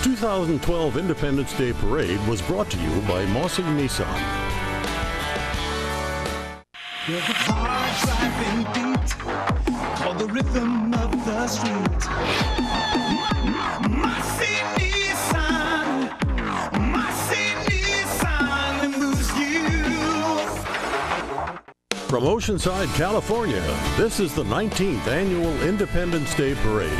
2012 Independence Day Parade was brought to you by Mossy Nissan. There's a hard driving beat called the rhythm of the street. Mossy Nissan moves you. From Oceanside, California, this is the 19th Annual Independence Day Parade.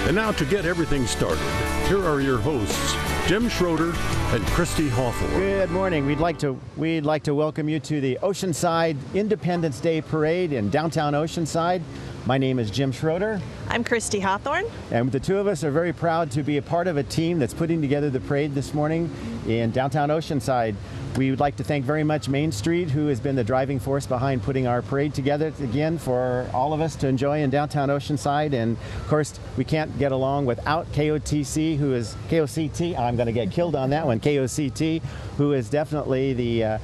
And now to get everything started, here are your hosts, Jim Schroeder and Kristi Hawthorne. Good morning. We'd like to welcome you to the Oceanside Independence Day Parade in downtown Oceanside. My name is Jim Schroeder. I'm Kristi Hawthorne. And the two of us are very proud to be a part of a team that's putting together the parade this morning in downtown Oceanside. We would like to thank very much Main Street, who has been the driving force behind putting our parade together again for all of us to enjoy in downtown Oceanside. And of course, we can't get along without KOTC, who is KOCT. I'm going to get killed on that one. KOCT, who is definitely the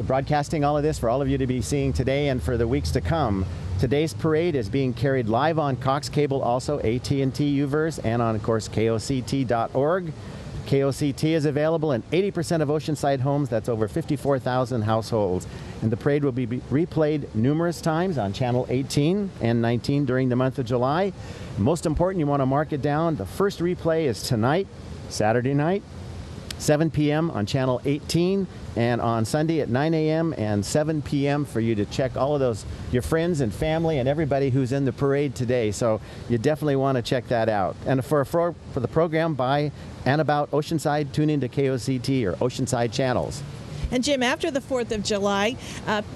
broadcasting all of this for all of you to be seeing today and for the weeks to come. Today's parade is being carried live on Cox Cable, also AT&T UVerse, and on, of course, KOCT.org. KOCT is available in 80% of Oceanside homes. That's over 54,000 households. And the parade will be replayed numerous times on Channel 18 and 19 during the month of July. Most important, you want to mark it down. The first replay is tonight, Saturday night, 7 p.m. on Channel 18, and on Sunday at 9 a.m. and 7 p.m. for you to check all of those, your friends and family and everybody who's in the parade today. So you definitely want to check that out. And for the program by and about Oceanside, tune into KOCT or Oceanside channels. And Jim, after the 4th of July,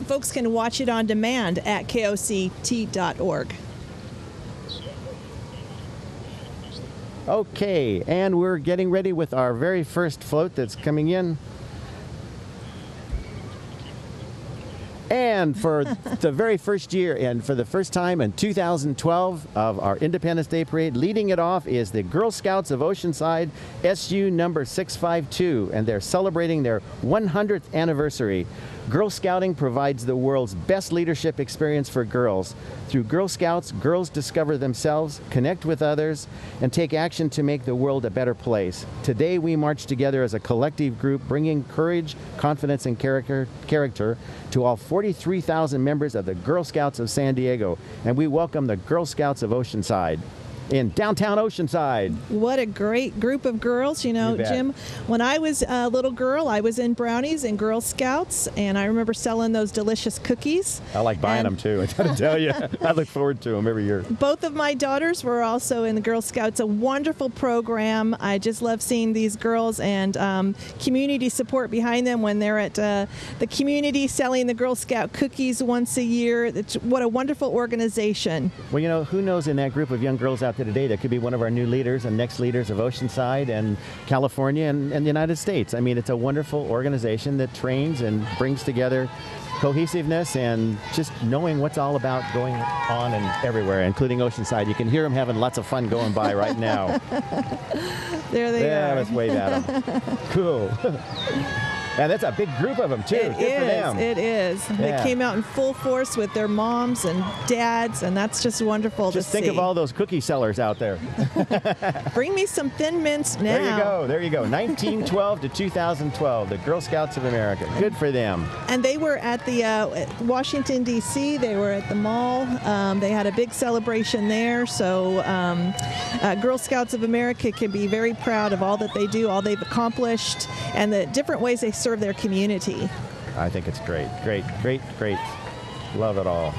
folks can watch it on demand at KOCT.org. Okay, and we're getting ready with our very first float that's coming in. And for the very first year and for the first time in 2012 of our Independence Day Parade, leading it off is the Girl Scouts of Oceanside, SU number 652, and they're celebrating their 100th anniversary. Girl Scouting provides the world's best leadership experience for girls. Through Girl Scouts, girls discover themselves, connect with others, and take action to make the world a better place. Today we march together as a collective group, bringing courage, confidence, and character to all 43,000 members of the Girl Scouts of San Diego. And we welcome the Girl Scouts of Oceanside in downtown Oceanside. What a great group of girls. You know, Jim, when I was a little girl, I was in Brownies and Girl Scouts, and I remember selling those delicious cookies. I like buying them too, I gotta tell you. I look forward to them every year. Both of my daughters were also in the Girl Scouts, a wonderful program. I just love seeing these girls and community support behind them when they're at the community selling the Girl Scout cookies once a year. What a wonderful organization. Well, you know, who knows, in that group of young girls out there today, that could be one of our new leaders and next leaders of Oceanside and California and the United States. I mean, it's a wonderful organization that trains and brings together cohesiveness and just knowing what's all about going on and everywhere, including Oceanside. You can hear them having lots of fun going by right now. There they are. Let's wave at them. Cool. And that's a big group of them, too. Good for them. It is. Yeah. They came out in full force with their moms and dads, and that's just wonderful to see. Just think of all those cookie sellers out there. Bring me some Thin Mints now. There you go. There you go. 1912 to 2012, the Girl Scouts of America. Good for them. And they were at the Washington, D.C. They were at the mall. They had a big celebration there. So Girl Scouts of America can be very proud of all that they do, all they've accomplished, and the different ways they serve their community. I think it's great. Great, great, great. Love it all.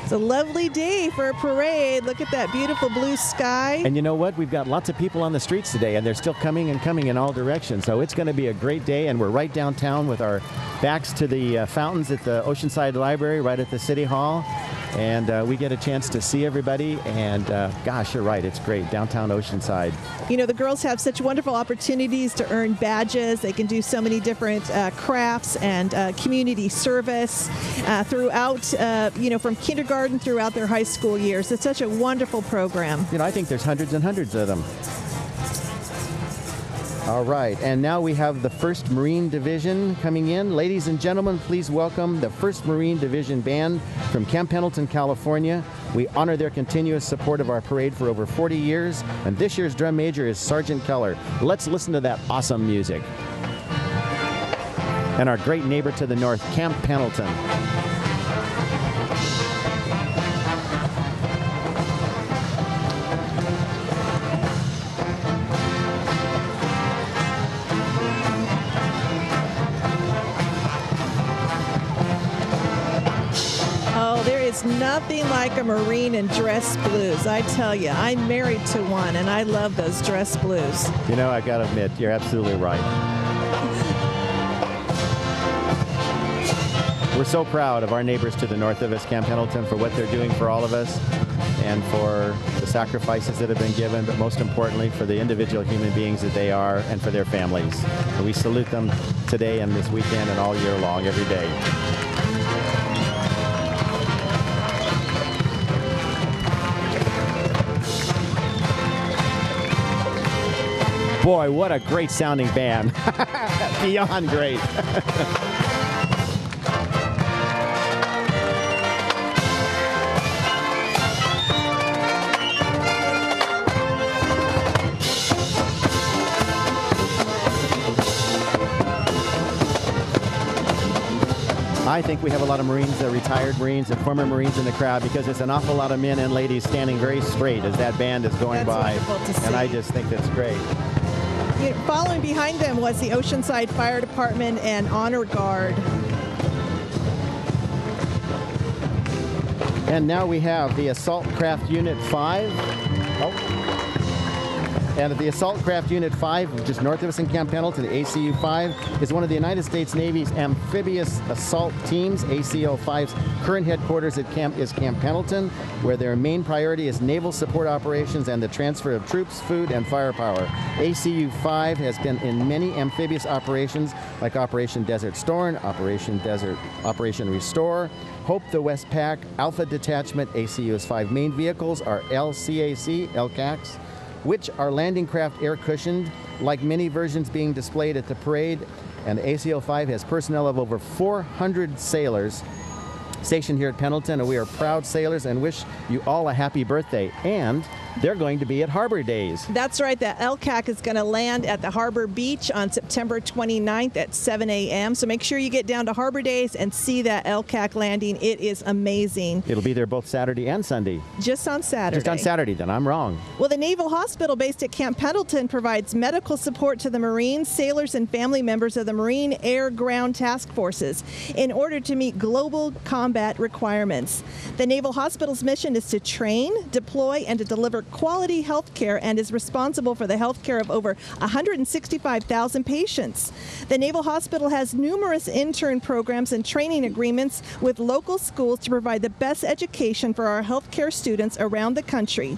It's a lovely day for a parade. Look at that beautiful blue sky. And you know what? We've got lots of people on the streets today, and they're still coming and coming in all directions. So it's going to be a great day, and we're right downtown with our backs to the fountains at the Oceanside Library, right at the City Hall. And we get a chance to see everybody, and gosh, you're right, it's great, downtown Oceanside. You know, the girls have such wonderful opportunities to earn badges. They can do so many different crafts and community service throughout, you know, from kindergarten throughout their high school years. It's such a wonderful program. You know, I think there's hundreds and hundreds of them. All right, and now we have the 1st Marine Division coming in. Ladies and gentlemen, please welcome the 1st Marine Division Band from Camp Pendleton, California. We honor their continuous support of our parade for over 40 years, and this year's drum major is Sergeant Keller. Let's listen to that awesome music. And our great neighbor to the north, Camp Pendleton. Nothing like a Marine in dress blues. I tell you, I'm married to one, and I love those dress blues. You know, I got to admit, you're absolutely right. We're so proud of our neighbors to the north of us, Camp Pendleton, for what they're doing for all of us and for the sacrifices that have been given, but most importantly, for the individual human beings that they are and for their families. And we salute them today and this weekend and all year long, every day. Boy, what a great sounding band. Beyond great. I think we have a lot of Marines, retired Marines and former Marines in the crowd, because it's an awful lot of men and ladies standing very straight as that band is going by. And I just think that's great. Following behind them was the Oceanside Fire Department and Honor Guard. And now we have the Assault Craft Unit 5. And the Assault Craft Unit 5, just north of us in Camp Pendleton, the ACU 5, is one of the United States Navy's amphibious assault teams. ACO 5's current headquarters is Camp Pendleton, where their main priority is naval support operations and the transfer of troops, food, and firepower. ACU 5 has been in many amphibious operations like Operation Desert Storm, Operation Restore, Hope the Westpac, Alpha Detachment. ACU's 5 main vehicles are LCAC, which are landing craft air cushioned, like many versions being displayed at the parade. And the ACO 5 has personnel of over 400 sailors stationed here at Pendleton, and we are proud sailors and wish you all a happy birthday. And they're going to be at Harbor Days. That's right. The LCAC is going to land at the Harbor Beach on September 29th at 7 a.m. So make sure you get down to Harbor Days and see that LCAC landing. It is amazing. It'll be there both Saturday and Sunday. Just on Saturday. Just on Saturday, then. I'm wrong. Well, the Naval Hospital based at Camp Pendleton provides medical support to the Marines, sailors, and family members of the Marine Air Ground Task Forces in order to meet global combat requirements. The Naval Hospital's mission is to train, deploy, and to deliver quality health care, and is responsible for the health care of over 165,000 patients. The Naval Hospital has numerous intern programs and training agreements with local schools to provide the best education for our healthcare students around the country.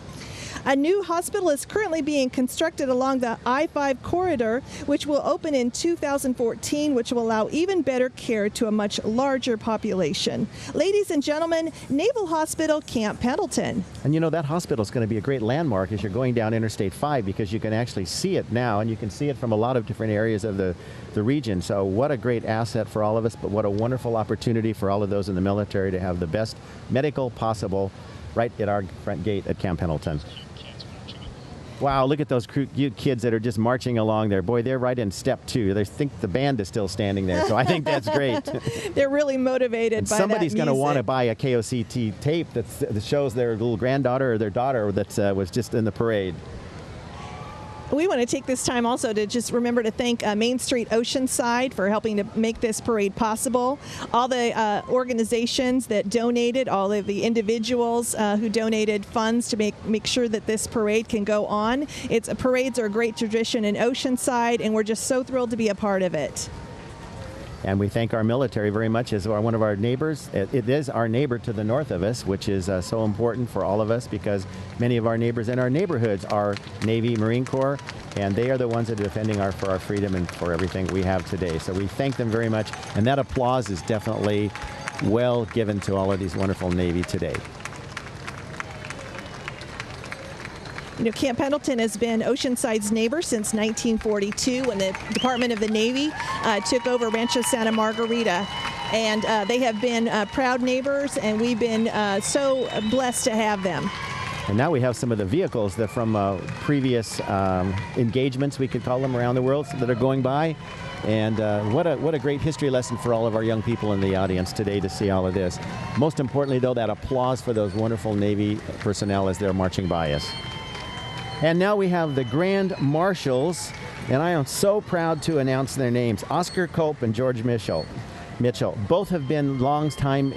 A new hospital is currently being constructed along the I-5 corridor, which will open in 2014, which will allow even better care to a much larger population. Ladies and gentlemen, Naval Hospital, Camp Pendleton. And you know, that hospital is going to be a great landmark as you're going down Interstate 5, because you can actually see it now, and you can see it from a lot of different areas of the region. So what a great asset for all of us, but what a wonderful opportunity for all of those in the military to have the best medical possible right at our front gate at Camp Pendleton. Wow, look at those cute kids that are just marching along there. Boy, they're right in step two. They think the band is still standing there, so I think that's great. They're really motivated and by somebody's that going to music. want to buy a KOCT tape that shows their little granddaughter or their daughter that was just in the parade. We want to take this time also to just remember to thank Main Street Oceanside for helping to make this parade possible. All the organizations that donated, all of the individuals who donated funds to make sure that this parade can go on. Parades are a great tradition in Oceanside, and we're just so thrilled to be a part of it. And we thank our military very much as one of our neighbors. It is our neighbor to the north of us, which is so important for all of us, because many of our neighbors in our neighborhoods are Navy, Marine Corps, and they are the ones that are defending for our freedom and for everything we have today. So we thank them very much, and that applause is definitely well given to all of these wonderful Navy today. You know, Camp Pendleton has been Oceanside's neighbor since 1942 when the Department of the Navy took over Rancho Santa Margarita. and they have been proud neighbors, and we've been so blessed to have them. And now we have some of the vehicles that from previous engagements, we could call them, around the world that are going by. And what a great history lesson for all of our young people in the audience today to see all of this. Most importantly, though, that applause for those wonderful Navy personnel as they're marching by us. And now we have the Grand Marshals, and I am so proud to announce their names, Oscar Culp and George Mitchell. Both have been long-time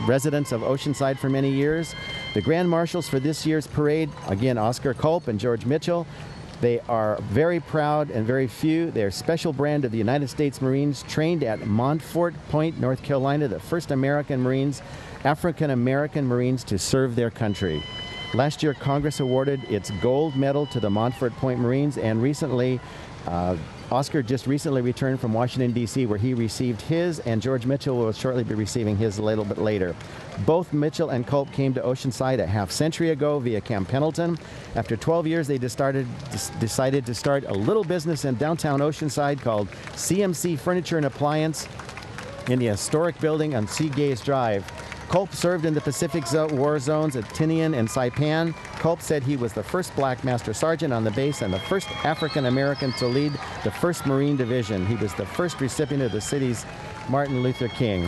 residents of Oceanside for many years. The Grand Marshals for this year's parade, again, Oscar Culp and George Mitchell. They are very proud and very few. They're a special brand of the United States Marines trained at Montfort Point, North Carolina, the first American Marines, African-American Marines to serve their country. Last year, Congress awarded its gold medal to the Montfort Point Marines, and recently, Oscar just recently returned from Washington, D.C., where he received his, and George Mitchell will shortly be receiving his a little bit later. Both Mitchell and Culp came to Oceanside a half-century ago via Camp Pendleton. After 12 years, they decided to start a little business in downtown Oceanside called CMC Furniture Appliance in the historic building on Seagaze Drive. Culp served in the Pacific War zones at Tinian and Saipan. Culp said he was the first black master sergeant on the base and the first African-American to lead the 1st Marine Division. He was the first recipient of the city's Martin Luther King.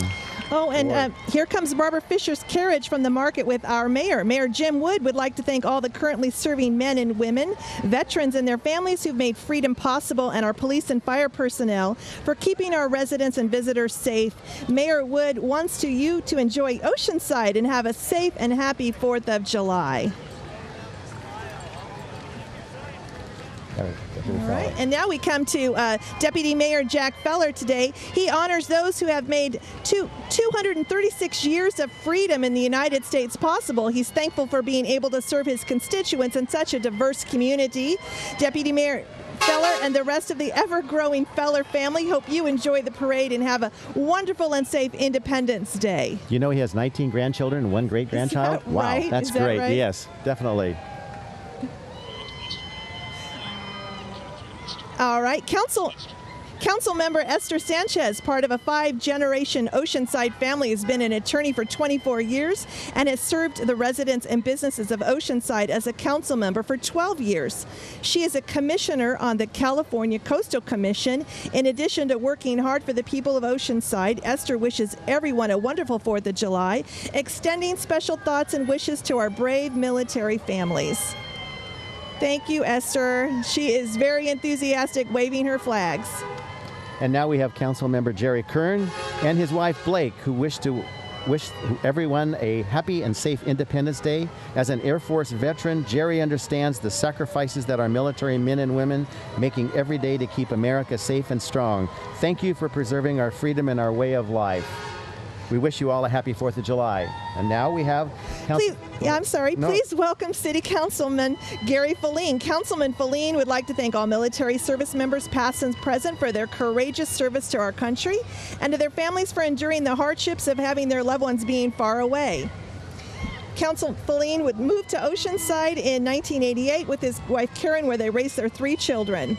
Oh, and here comes Barbara Fisher's carriage from the market with our mayor. Mayor Jim Wood would like to thank all the currently serving men and women, veterans and their families who've made freedom possible, and our police and fire personnel for keeping our residents and visitors safe. Mayor Wood wants you to enjoy Oceanside and have a safe and happy 4th of July. All right, and now we come to Deputy Mayor Jack Feller today. He honors those who have made 236 years of freedom in the United States possible. He's thankful for being able to serve his constituents in such a diverse community. Deputy Mayor Feller and the rest of the ever-growing Feller family hope you enjoy the parade and have a wonderful and safe Independence Day. You know he has 19 grandchildren and 1 great-grandchild? Wow, right? that's great. Right? Yes, definitely. All right, Council member Esther Sanchez, part of a 5-generation Oceanside family, has been an attorney for 24 years and has served the residents and businesses of Oceanside as a council member for 12 years. She is a commissioner on the California Coastal Commission. In addition to working hard for the people of Oceanside, Esther wishes everyone a wonderful 4th of July, extending special thoughts and wishes to our brave military families. Thank you, Esther. She is very enthusiastic, waving her flags. And now we have Council Member Jerry Kern and his wife Blake, who wish everyone a happy and safe Independence Day. As an Air Force veteran, Jerry understands the sacrifices that our military men and women making every day to keep America safe and strong. Thank you for preserving our freedom and our way of life. We wish you all a happy 4th of July. And now we have... Please welcome City Councilman Gary Philippine. Councilman Philippine would like to thank all military service members, past and present, for their courageous service to our country, and to their families for enduring the hardships of having their loved ones being far away. Councilman Philippine would move to Oceanside in 1988 with his wife Kern, where they raised their 3 children.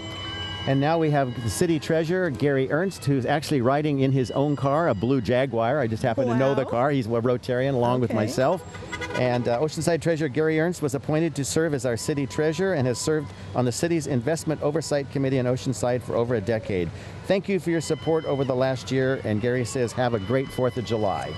And now we have the city treasurer, Gary Ernst, who's actually riding in his own car, a blue Jaguar. I just happen to know the car. He's a Rotarian along with myself. And Oceanside Treasurer Gary Ernst was appointed to serve as our city treasurer and has served on the city's Investment Oversight Committee in Oceanside for over a decade. Thank you for your support over the last year. And Gary says, have a great 4th of July.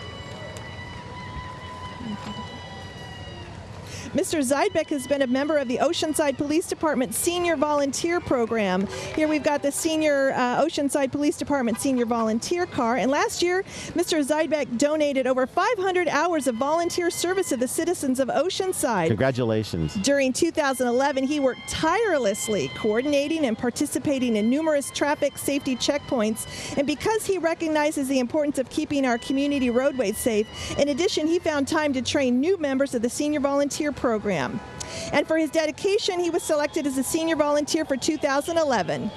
Mr. Zeidbeck has been a member of the Oceanside Police Department Senior Volunteer Program. Here we've got the Senior Oceanside Police Department Senior Volunteer Car. And last year, Mr. Zeidbeck donated over 500 hours of volunteer service to the citizens of Oceanside. Congratulations. During 2011, he worked tirelessly, coordinating and participating in numerous traffic safety checkpoints. And because he recognizes the importance of keeping our community roadways safe, in addition, he found time to train new members of the Senior Volunteer Program. And for his dedication, he was selected as a senior volunteer for 2011.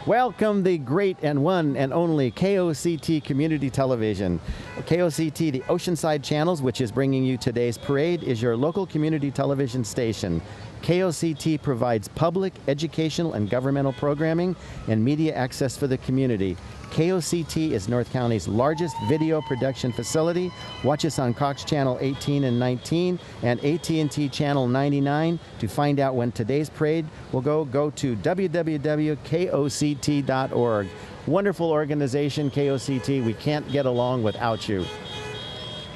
Welcome the great and one and only KOCT Community Television. KOCT, the Oceanside Channels, which is bringing you today's parade, is your local community television station. KOCT provides public, educational, and governmental programming and media access for the community. KOCT is North County's largest video production facility. Watch us on Cox Channel 18 and 19 and AT&T Channel 99. To find out when today's parade will go to www.koct.org. Wonderful organization, KOCT. We can't get along without you.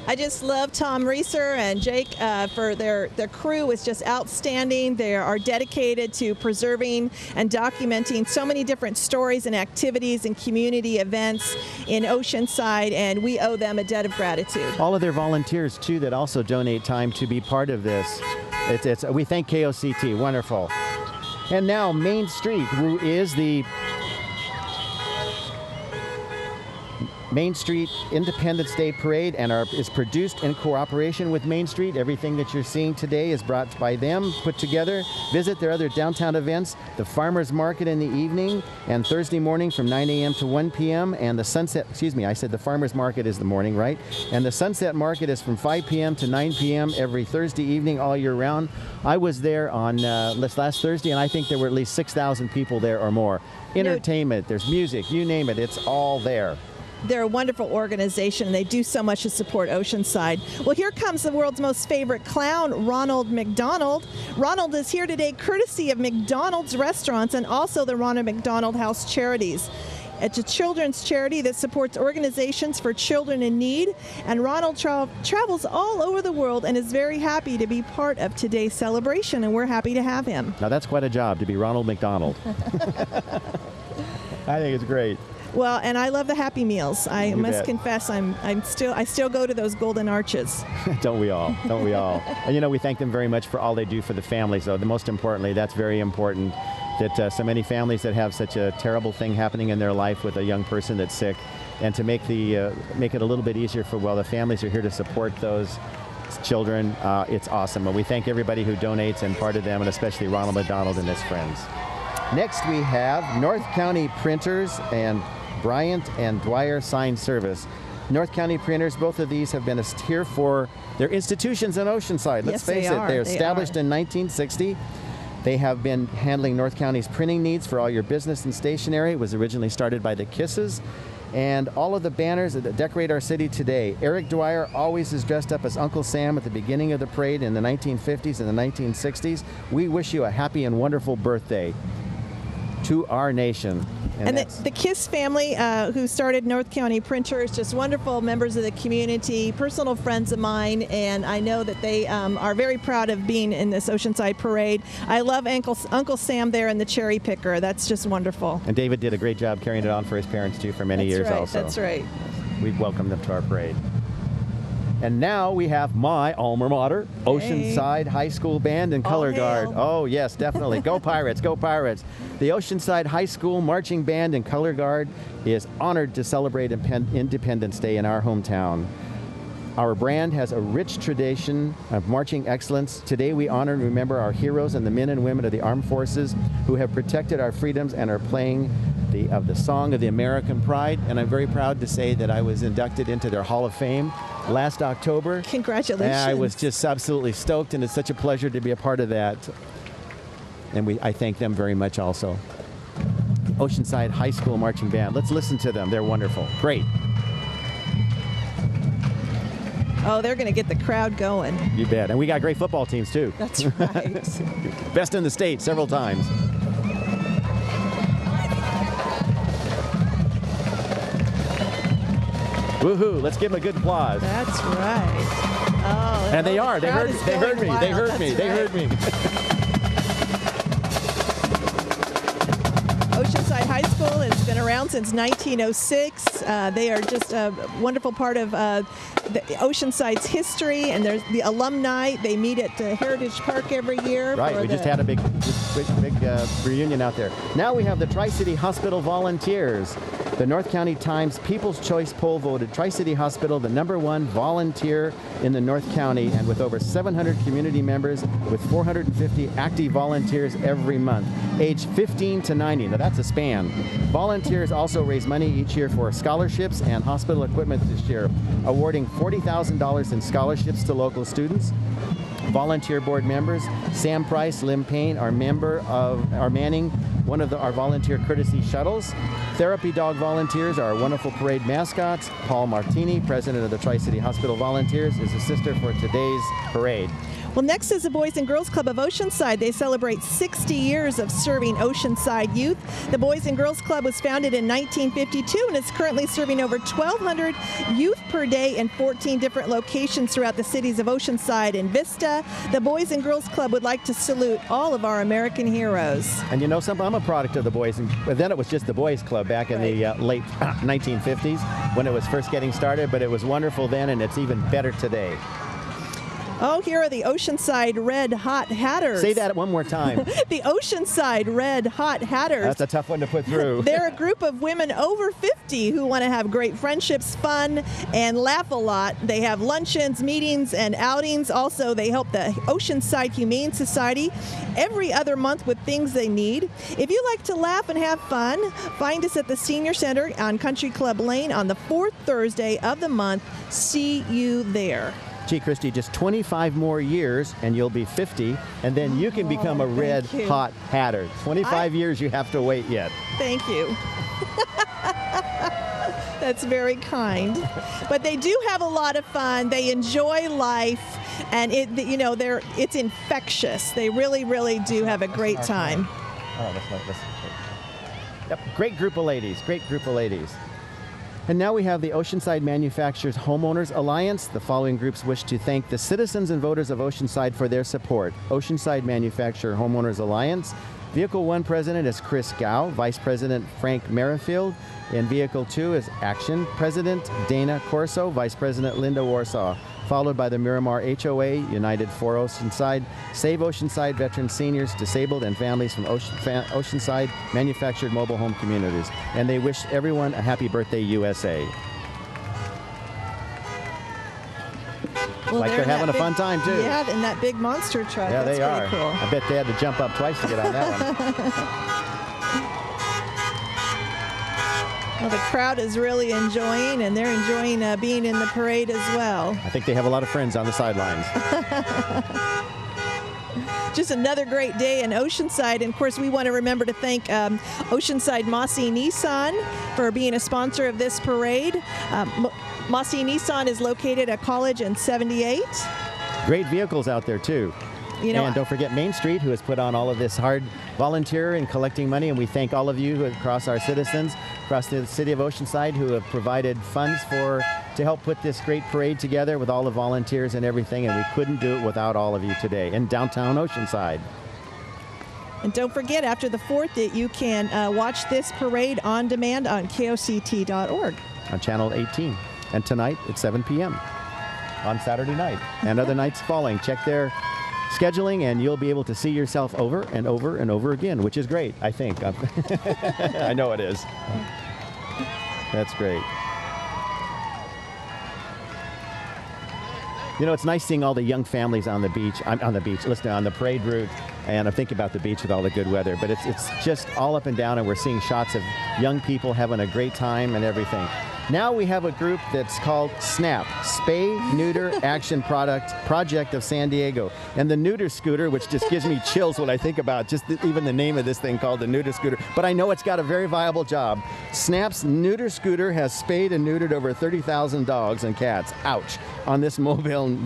I just love Tom Reeser and Jake for their crew is just outstanding. They are dedicated to preserving and documenting so many different stories and activities and community events in Oceanside, and we owe them a debt of gratitude. All of their volunteers, too, that also donate time to be part of this. We thank KOCT. Wonderful. And now Main Street, who is the Main Street Independence Day Parade and is produced in cooperation with Main Street. Everything that you're seeing today is brought by them, put together. Visit their other downtown events, the Farmers Market in the evening and Thursday morning from 9 a.m. to 1 p.m. and the Sunset, I said the Farmers Market is the morning, right? And the Sunset Market is from 5 p.m. to 9 p.m. every Thursday evening all year round. I was there on last Thursday, and I think there were at least 6,000 people there or more. Entertainment, there's music, you name it, it's all there. They're a wonderful organization. They do so much to support Oceanside. Well, here comes the world's most favorite clown, Ronald McDonald. Ronald is here today courtesy of McDonald's Restaurants and also the Ronald McDonald House Charities. It's a children's charity that supports organizations for children in need, and Ronald travels all over the world and is very happy to be part of today's celebration, and we're happy to have him. Now that's quite a job to be Ronald McDonald. I think it's great. Well, and I love the Happy Meals. I must confess, I still go to those Golden Arches. Don't we all? Don't we all? And we thank them very much for all they do for the families, though. Most importantly, that's very important, that so many families that have such a terrible thing happening in their life with a young person that's sick, and to make it a little bit easier for, the families are here to support those children. It's awesome. And we thank everybody who donates, and part of them, and especially Ronald McDonald and his friends. Next, we have North County Printers and Bryant and Dwyer Sign Service. North County Printers, both of these have been here for their institutions in Oceanside. Let's face it, they're established in 1960. They have been handling North County's printing needs for all your business and stationery. It was originally started by the Kisses. And all of the banners that decorate our city today. Eric Dwyer always is dressed up as Uncle Sam at the beginning of the parade in the 1950s and the 1960s. We wish you a happy and wonderful birthday to our nation. And the Kiss family, who started North County Printers, just wonderful members of the community, personal friends of mine, and I know that they are very proud of being in this Oceanside Parade. I love Uncle Sam there and the cherry picker. That's just wonderful. And David did a great job carrying it on for his parents, too, for many years also. That's right. We welcome them to our parade. And now we have my alma mater, Oceanside High School Band and Color Guard. Oh, yes, definitely. Go Pirates, go Pirates. The Oceanside High School Marching Band and Color Guard is honored to celebrate Independence Day in our hometown. Our brand has a rich tradition of marching excellence. Today we honor and remember our heroes and the men and women of the armed forces who have protected our freedoms and are playing the song of the American pride. And I'm very proud to say that I was inducted into their Hall of Fame last October. Congratulations. And I was just absolutely stoked, and it's such a pleasure to be a part of that. And I thank them very much also. Oceanside High School Marching Band. Let's listen to them. They're wonderful. Great. Oh, they're going to get the crowd going. You bet. And we got great football teams, too. That's right. Best in the state several times. Woohoo! Let's give them a good applause. That's right. Oh, and they are. They heard me. They heard me. They heard me. Oceanside High School has been around since 1906. They are just a wonderful part of the Oceanside's history, and there's the alumni. They meet at Heritage Park every year. Right. We just had a big reunion out there. Now we have the TriCity Hospital volunteers. The North County Times People's Choice poll voted TriCity Hospital the #1 volunteer in the North County, and with over 700 community members with 450 active volunteers every month, aged 15 to 90. Now that's a span. Volunteers also raise money each year for scholarships and hospital equipment this year, awarding $40,000 in scholarships to local students, volunteer board members. Sam Price, Lim Payne are manning one of our volunteer courtesy shuttles. Therapy dog volunteers are our wonderful parade mascots. Paul Martini, president of the TriCity Hospital Volunteers, is assister for today's parade. Well, next is the Boys and Girls Club of Oceanside. They celebrate 60 years of serving Oceanside youth. The Boys and Girls Club was founded in 1952 and is currently serving over 1,200 youth per day in 14 different locations throughout the cities of Oceanside and Vista. The Boys and Girls Club would like to salute all of our American heroes. And you know something? I'm a product of the Boys, but then it was just the Boys Club back in the late 1950s when it was first getting started, but it was wonderful then, and it's even better today. Oh, here are the Oceanside Red Hot Hatters. Say that one more time. The Oceanside Red Hot Hatters. That's a tough one to put through. They're a group of women over 50 who want to have great friendships, fun, and laugh a lot. They have luncheons, meetings, and outings. Also, they help the Oceanside Humane Society every other month with things they need. If you like to laugh and have fun, find us at the Senior Center on Country Club Lane on the 4th Thursday of the month. See you there. Gee, Kristi, just 25 more years and you'll be 50, and then you can become a red hot hatter. 25 years you have to wait yet. Thank you. That's very kind. But they do have a lot of fun. They enjoy life, and it's infectious. They really, really do have a great time. Oh, that's yep, great group of ladies. Great group of ladies. And now we have the Oceanside Manufacturers Homeowners Alliance. The following groups wish to thank the citizens and voters of Oceanside for their support. Oceanside Manufacturer Homeowners Alliance. Vehicle 1 President is Chris Gow. Vice President Frank Merrifield. And Vehicle 2 is Action. President Dana Corso. Vice President Linda Warsaw. Followed by the Miramar HOA, United for Oceanside, Save Oceanside Veterans, Seniors, Disabled, and Families from Oceanside Manufactured Mobile Home Communities. And they wish everyone a happy birthday, USA. Well, like they're having a fun time, too. Yeah, in that big monster truck. Yeah, That's they are. Cool. I bet they had to jump up twice to get on that one. Well, the crowd is really enjoying, and they're enjoying being in the parade as well. I think they have a lot of friends on the sidelines. Just another great day in Oceanside. And, of course, we want to remember to thank Oceanside Mossy Nissan for being a sponsor of this parade. Mossy Nissan is located at College and 78. Great vehicles out there, too. And don't forget Main Street, who has put on all of this hard volunteer and collecting money. And we thank all of you across our citizens, across the city of Oceanside, who have provided funds to help put this great parade together with all the volunteers and everything. And we couldn't do it without all of you today in downtown Oceanside. And don't forget, after the 4th, that you can watch this parade on demand on KOCT.org. On Channel 18. And tonight at 7 p.m. on Saturday night. And other nights following. Check their scheduling, and you'll be able to see yourself over and over and over again, which is great, I think. I know it is. That's great. You know, it's nice seeing all the young families on the beach, on the parade route, and I'm thinking about the beach with all the good weather, but it's just all up and down, and we're seeing shots of young people having a great time and everything. Now we have a group that's called SNAP, Spay Neuter Action Project of San Diego. And the neuter scooter, which just gives me chills when I think about just even the name of this thing called the neuter scooter. But I know it's got a very viable job. SNAP's neuter scooter has spayed and neutered over 30,000 dogs and cats. Ouch. On this mobile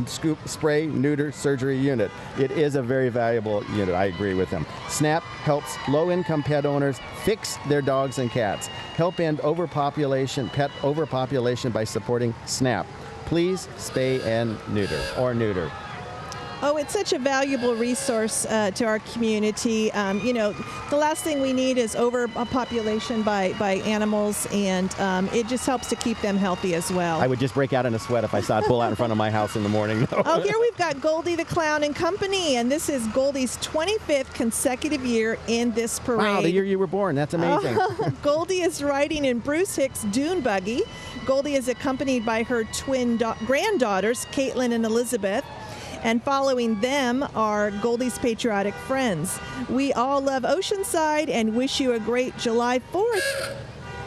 spray neuter surgery unit. It is a very valuable unit. I agree with them. SNAP helps low-income pet owners fix their dogs and cats. Help end pet overpopulation by supporting SNAP. Please spay and neuter. Oh, it's such a valuable resource to our community. The last thing we need is overpopulation by animals, and it just helps to keep them healthy as well. I would just break out in a sweat if I saw it pull out in front of my house in the morning. Oh, here we've got Goldie the Clown and Company, and this is Goldie's 25th consecutive year in this parade. Wow, the year you were born. That's amazing. Goldie is riding in Bruce Hicks' dune buggy. Goldie is accompanied by her twin granddaughters, Caitlin and Elizabeth. And following them are Goldie's patriotic friends. We all love Oceanside and wish you a great July 4th.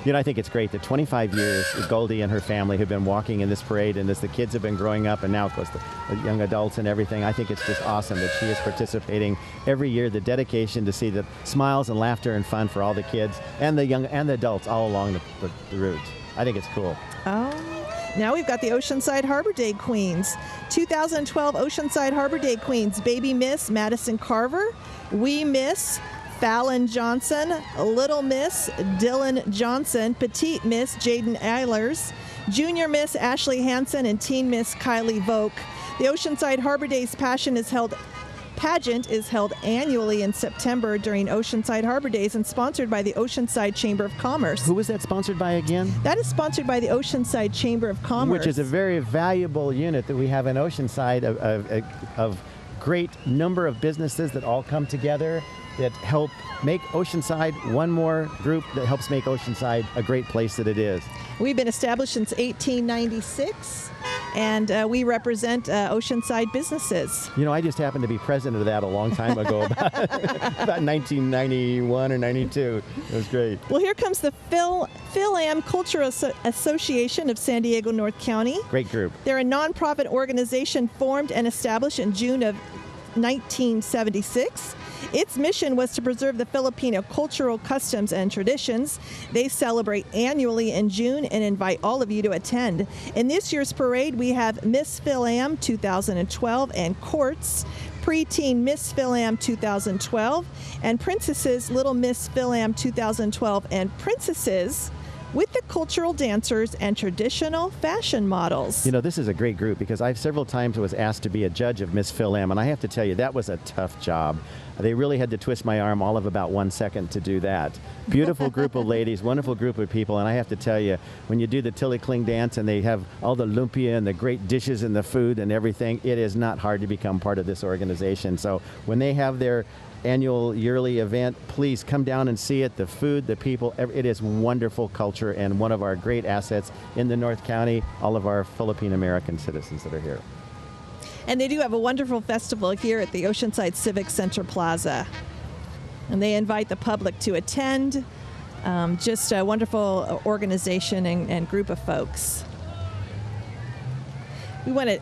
You know, I think it's great that 25 years, Goldie and her family have been walking in this parade, and as the kids have been growing up, and now, of course, the young adults and everything, I think it's just awesome that she is participating every year, the dedication to see the smiles and laughter and fun for all the kids and the young and the adults all along the route. I think it's cool. Now we've got the Oceanside Harbor Day Queens. 2012 Oceanside Harbor Day Queens. Baby Miss Madison Carver. Wee Miss Fallon Johnson. Little Miss Dylan Johnson. Petite Miss Jaden Eilers. Junior Miss Ashley Hansen and Teen Miss Kylie Voke. The Oceanside Harbor Days pageant is held annually in September during Oceanside Harbor Days and sponsored by the Oceanside Chamber of Commerce. Who was that sponsored by again? That is sponsored by the Oceanside Chamber of Commerce. Which is a very valuable unit that we have in Oceanside of great number of businesses that all come together that help make Oceanside one more group that helps make Oceanside a great place that it is. We've been established since 1896. And we represent Oceanside businesses. You know, I just happened to be president of that a long time ago, about 1991 or 92. It was great. Well, here comes the Phil-Am Cultural Association of San Diego North County. Great group. They're a nonprofit organization formed and established in June of 1976. Its mission was to preserve the Filipino cultural customs and traditions. They celebrate annually in June and invite all of you to attend. In this year's parade, we have Miss Phil-Am 2012 and Courts, Preteen Miss Phil-Am 2012, and Princesses Little Miss Phil-Am 2012, and Princesses with the cultural dancers and traditional fashion models. You know, this is a great group because I've several times was asked to be a judge of Miss Phil-Am, and I have to tell you, that was a tough job. They really had to twist my arm all of about 1 second to do that. Beautiful group of ladies, wonderful group of people, and I have to tell you, when you do the Tilly-Kling dance and they have all the lumpia and the great dishes and the food and everything, it is not hard to become part of this organization. So when they have their annual yearly event, please come down and see it. The food, the people, it is wonderful culture and one of our great assets in the North County, all of our Philippine American citizens that are here. And they do have a wonderful festival here at the Oceanside Civic Center Plaza. And they invite the public to attend. Just a wonderful organization and group of folks. We want to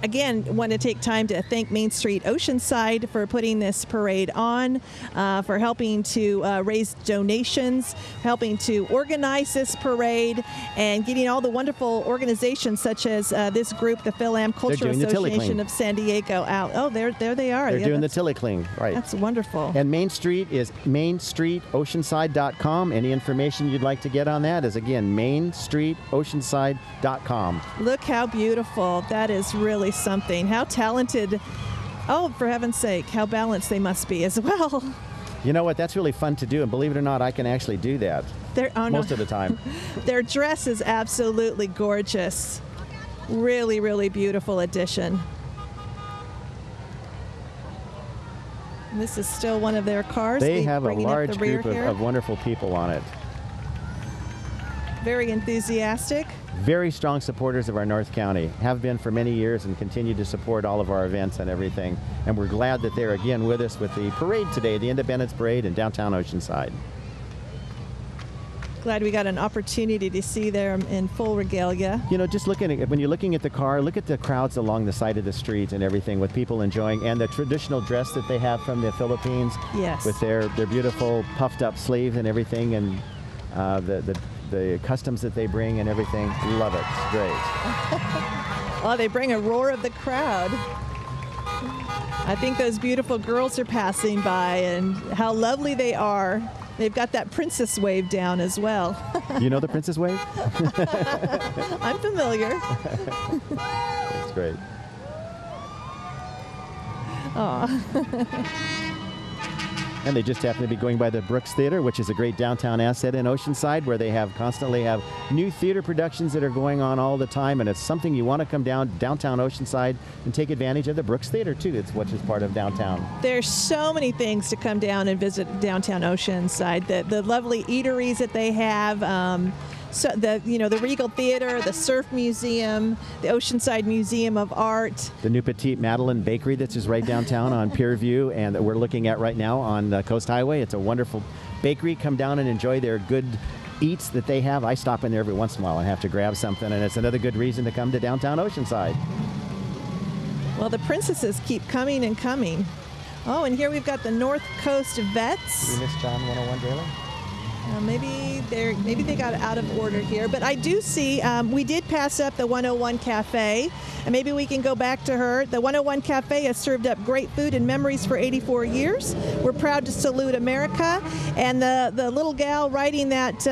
take time to thank Main Street Oceanside for putting this parade on, for helping to raise donations, helping to organize this parade, and getting all the wonderful organizations such as this group, the Phil-Am Cultural Association of San Diego, out. Oh, there they are. They're doing the Tilly-Kling, right. That's wonderful. And Main Street is mainstreetoceanside.com. Any information you'd like to get on that is, again, mainstreetoceanside.com. Look how beautiful. That is really something. How talented. Oh, for heaven's sake, how balanced they must be as well. You know what? That's really fun to do, and believe it or not, I can actually do that most of the time. Their dress is absolutely gorgeous. Really, really beautiful addition. And this is still one of their cars. They have a large group of wonderful people on it. Very enthusiastic. Very strong supporters of our North County, have been for many years and continue to support all of our events and everything. And we're glad that they're again with us with the parade today, the Independence Parade in downtown Oceanside. Glad we got an opportunity to see them in full regalia. You know, just looking at, when you're looking at the car, look at the crowds along the side of the street and everything with people enjoying, and the traditional dress that they have from the Philippines. Yes. With their beautiful puffed up sleeves and everything, and the customs that they bring and everything. Love it. It's great. Oh, they bring a roar of the crowd. I think those beautiful girls are passing by, and how lovely they are. They've got that princess wave down as well. You know the princess wave? I'm familiar. It's great. Aw. And they just happen to be going by the Brooks Theater, which is a great downtown asset in Oceanside, where they constantly have new theater productions that are going on all the time, and it's something you want to come downtown Oceanside and take advantage of. The Brooks Theater too, which is part of downtown. There's so many things to come down and visit downtown Oceanside. The lovely eateries that they have. So the Regal Theater, the Surf Museum, the Oceanside Museum of Art. The new Petite Madeleine Bakery that's just right downtown on Pier View, and that we're looking at right now on Coast Highway. It's a wonderful bakery. Come down and enjoy their good eats that they have. I stop in there every once in a while and have to grab something, and it's another good reason to come to downtown Oceanside. Well, the princesses keep coming and coming. Oh, and here we've got the North Coast Vets. Did we miss John 101 Daily? Maybe they got out of order here, but I do see we did pass up the 101 Cafe, and maybe we can go back to her. The 101 Cafe has served up great food and memories for 84 years. We're proud to salute America, and the little gal writing that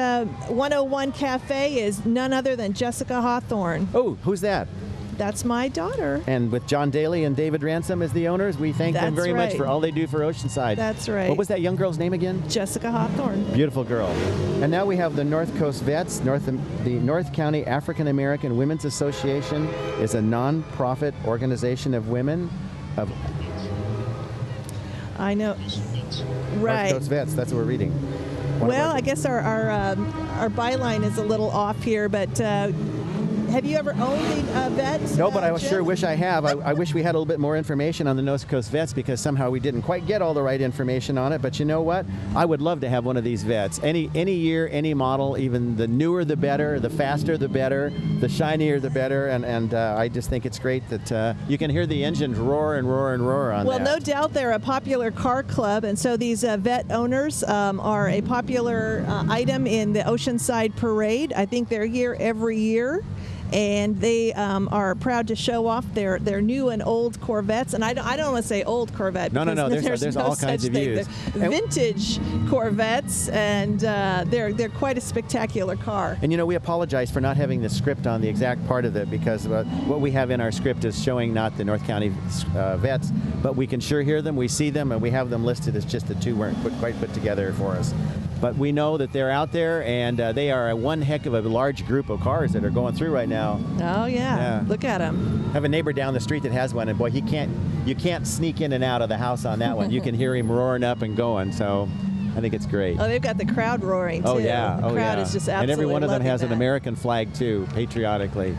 101 Cafe is none other than Jessica Hawthorne. Oh, who's that? That's my daughter. And with John Daly and David Ransom as the owners, we thank them very much for all they do for Oceanside. That's right. What was that young girl's name again? Jessica Hawthorne. Beautiful girl. And now we have the North Coast Vets. The North County African American Women's Association is a non-profit organization of women. I know. Right. North Coast Vets, that's what we're reading. Well, I guess our byline is a little off here, but have you ever owned a vet? No, but I Jim? sure wish I have. I wish we had a little bit more information on the North Coast Vets, because somehow we didn't quite get all the right information on it. But you know what? I would love to have one of these vets. Any year, any model, even the newer the better, the faster the better, the shinier the better. And I just think it's great that you can hear the engines roar and roar and roar on Well, that. no doubt they're a popular car club, and so these vet owners are a popular item in the Oceanside Parade. I think they're here every year. And they are proud to show off their new and old Corvettes. And I don't want to say old Corvette. No. There's no all kinds of views. Vintage Corvettes, and they're quite a spectacular car. And we apologize for not having the script on the exact part of it, because what we have in our script is showing not the North County vets, but we can sure hear them, we see them, and we have them listed. It's just the two weren't quite put together for us. But we know that they're out there, and they are one heck of a large group of cars that are going through right now. Oh yeah. Look at them. I have a neighbor down the street that has one, and boy, you can't sneak in and out of the house on that one. You can hear him roaring up and going. So I think it's great. Oh, they've got the crowd roaring too. Oh yeah. The crowd is just absolutely. And every one of them has loving an American flag too, patriotically.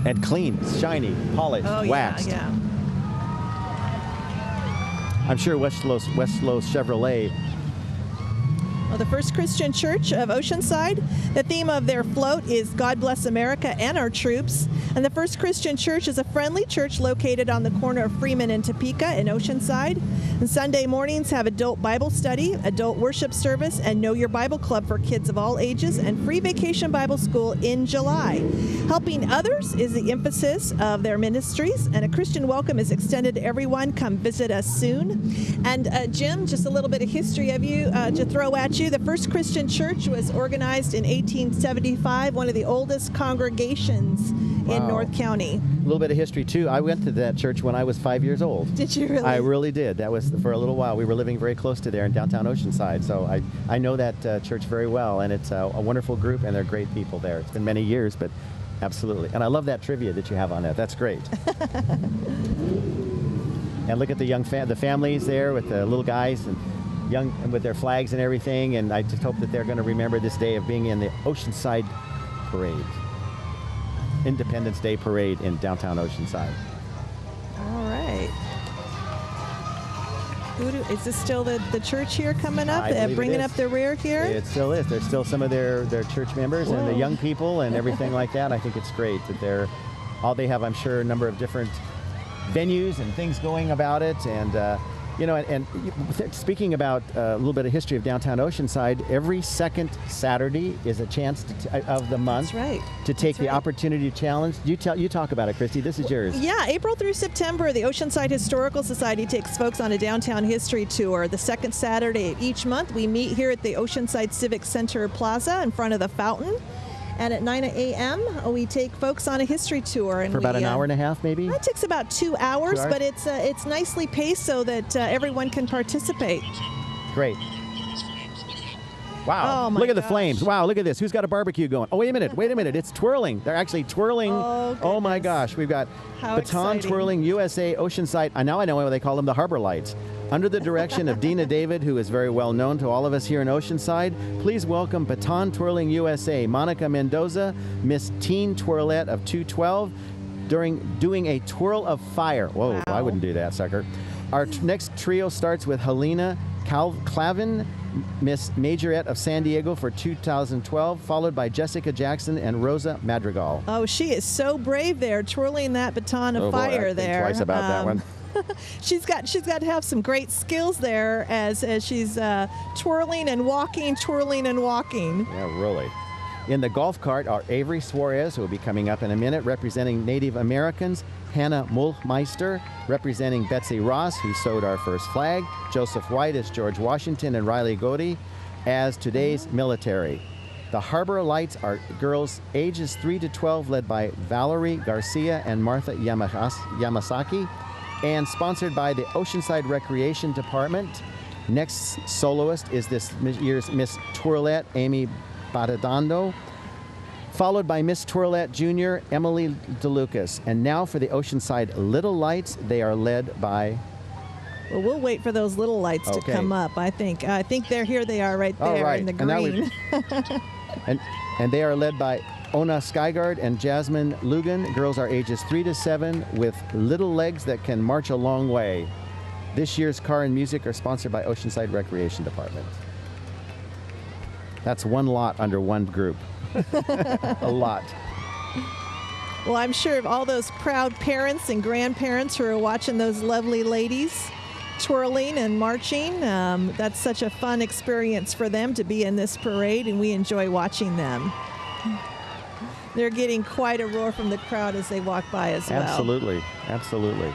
And clean, shiny, polished, waxed. Yeah. I'm sure West Los Chevrolet. Well, the First Christian Church of Oceanside, the theme of their float is God Bless America and Our Troops. And the First Christian Church is a friendly church located on the corner of Freeman and Topeka in Oceanside. And Sunday mornings have adult Bible study, adult worship service, and Know Your Bible Club for kids of all ages, and free vacation Bible school in July. Helping others is the emphasis of their ministries, and a Christian welcome is extended to everyone. Come visit us soon. And Jim, just a little bit of history of you to throw at you. The First Christian Church was organized in 1875, one of the oldest congregations in North County. A little bit of history too. I went to that church when I was 5 years old. Did you really? I really did. That was for a little while. We were living very close to there in downtown Oceanside, so I know that church very well, and it's a wonderful group, and they're great people there. It's been many years, but absolutely. And I love that trivia that you have on that. That's great. And look at the young the families there with the little guys and young with their flags and everything, and I just hope that they're going to remember this day of being in the Oceanside Parade. Independence Day Parade in downtown Oceanside. All right. Is this still the church here coming up? Bringing up the rear here? It still is. There's still some of their church members and the young people and everything like that. I think it's great that they have, I'm sure, a number of different venues and things going about it. And speaking about a little bit of history of downtown Oceanside, every second Saturday is a chance of the month to take the opportunity challenge. You talk about it, Kristi. This is yours. Yeah, April through September, the Oceanside Historical Society takes folks on a downtown history tour. The second Saturday of each month, we meet here at the Oceanside Civic Center Plaza in front of the fountain. And at 9 a.m., we take folks on a history tour. And for about an hour and a half, maybe? It takes about 2 hours, but it's nicely paced so that everyone can participate. Great. Wow. Oh my look at the flames. Wow, look at this. Who's got a barbecue going? Oh, wait a minute. It's twirling. They're actually twirling. Oh my gosh. We've got Baton Twirling USA Oceanside. Now I know why they call them the Harbor Lights. Under the direction of Dina David, who is very well known to all of us here in Oceanside, please welcome Baton Twirling USA, Monica Mendoza, Miss Teen Twirlette of 212, doing a twirl of fire. Whoa, wow. I wouldn't do that, sucker. Our next trio starts with Helena Clavin, Miss Majorette of San Diego for 2012, followed by Jessica Jackson and Rosa Madrigal. Oh, she is so brave there, twirling that baton of fire there. Twice about that one. She's got to have some great skills there as she's twirling and walking, twirling and walking. Yeah, really. In the golf cart are Avery Suarez, who will be coming up in a minute, representing Native Americans, Hannah Mulchmeister, representing Betsy Ross, who sewed our first flag, Joseph White as George Washington, and Riley Goldie as today's military. The Harbor Lights are girls ages 3 to 12, led by Valerie Garcia and Martha Yamasaki, and sponsored by the Oceanside Recreation Department. Next soloist is this year's Miss Twirlette, Amy Badadando, followed by Miss Twirlette Jr., Emily DeLucas. And now for the Oceanside Little Lights. They are led by... Well, we'll wait for those little lights to come up. I think they're here. They are right there in the green. And they are led by Ona Skyguard and Jasmine Lugan. Girls are ages 3 to 7 with little legs that can march a long way. This year's car and music are sponsored by Oceanside Recreation Department. That's one lot under one group. A lot. Well, I'm sure of all those proud parents and grandparents who are watching those lovely ladies twirling and marching. That's such a fun experience for them to be in this parade, and we enjoy watching them. They're getting quite a roar from the crowd as they walk by as well. Absolutely. Absolutely.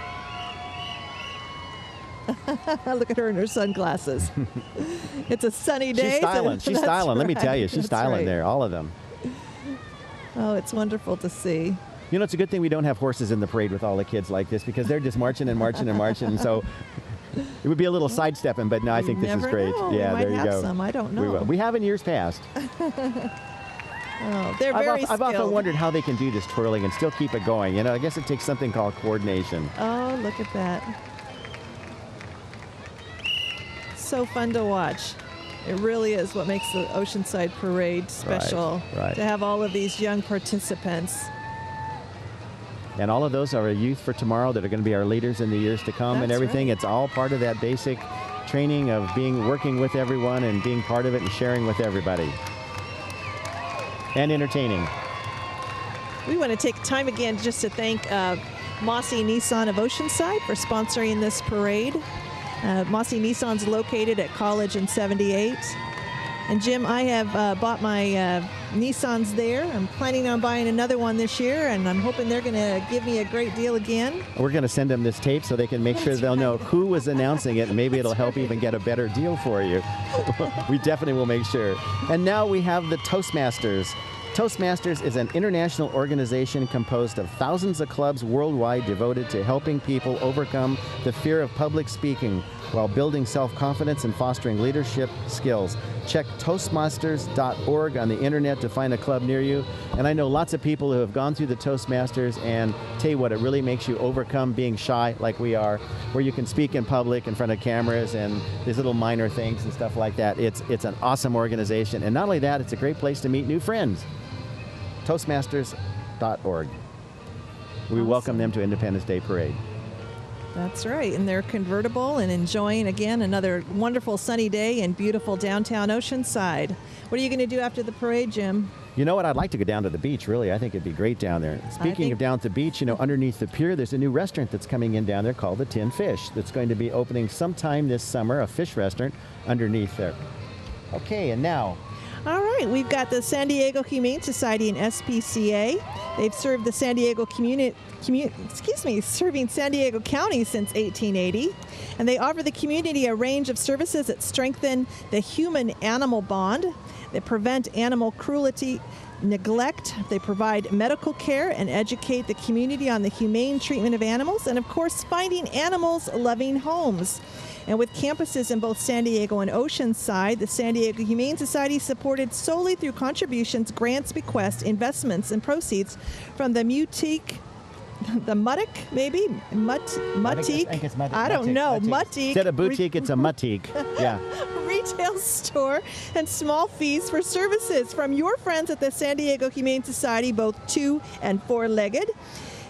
Look at her in her sunglasses. It's a sunny day. She's styling. She's styling. Let me tell you, she's styling there, all of them. Oh, it's wonderful to see. You know, it's a good thing we don't have horses in the parade with all the kids like this, because they're just marching and marching and marching. And so it would be a little sidestepping, but no, I think this is great. Know. Yeah, there you go. Some. I don't know. We have in years past. Oh, they're very skilled. I've often wondered how they can do this twirling and still keep it going. You know, I guess it takes something called coordination. Oh, look at that. So fun to watch. It really is what makes the Oceanside Parade special, right. To have all of these young participants. And all of those are a youth for tomorrow that are going to be our leaders in the years to come. That's and everything. Right. It's all part of that basic training of working with everyone and being part of it and sharing with everybody. And entertaining. We want to take time again just to thank Mossy Nissan of Oceanside for sponsoring this parade. Mossy Nissan's located at College and 78. And Jim, I have bought my Nissans there. I'm planning on buying another one this year, and I'm hoping they're going to give me a great deal again. We're going to send them this tape so they can make sure they'll know who was announcing it, and maybe it'll help even get a better deal for you. We definitely will make sure. And now we have the Toastmasters. Toastmasters is an international organization composed of thousands of clubs worldwide devoted to helping people overcome the fear of public speaking while building self-confidence and fostering leadership skills. Check Toastmasters.org on the internet to find a club near you. And I know lots of people who have gone through the Toastmasters, and tell you what, it really makes you overcome being shy like we are, where you can speak in public in front of cameras and these little minor things and stuff like that. It's an awesome organization. And not only that, it's a great place to meet new friends. Toastmasters.org. We welcome them to Independence Day Parade. That's right, and they're convertible and enjoying, again, another wonderful sunny day in beautiful downtown Oceanside. What are you going to do after the parade, Jim? You know what? I'd like to go down to the beach, really. I think it'd be great down there. Speaking of down at the beach, you know, underneath the pier, there's a new restaurant that's coming in down there called the Tin Fish that's going to be opening sometime this summer, a fish restaurant underneath there. Okay, and now... All right, we've got the San Diego Humane Society and SPCA. They've served the San Diego serving San Diego County since 1880. And they offer the community a range of services that strengthen the human-animal bond, that prevent animal cruelty, neglect. They provide medical care and educate the community on the humane treatment of animals, and of course, finding animals loving homes. And with campuses in both San Diego and Oceanside, the San Diego Humane Society is supported solely through contributions, grants, bequests, investments, and proceeds from the Mutique, the Mutic, maybe? Mutique? I don't know. Mutique. Instead of boutique, it's a mutique. Yeah. Retail store and small fees for services from your friends at the San Diego Humane Society, both 2- and 4-legged.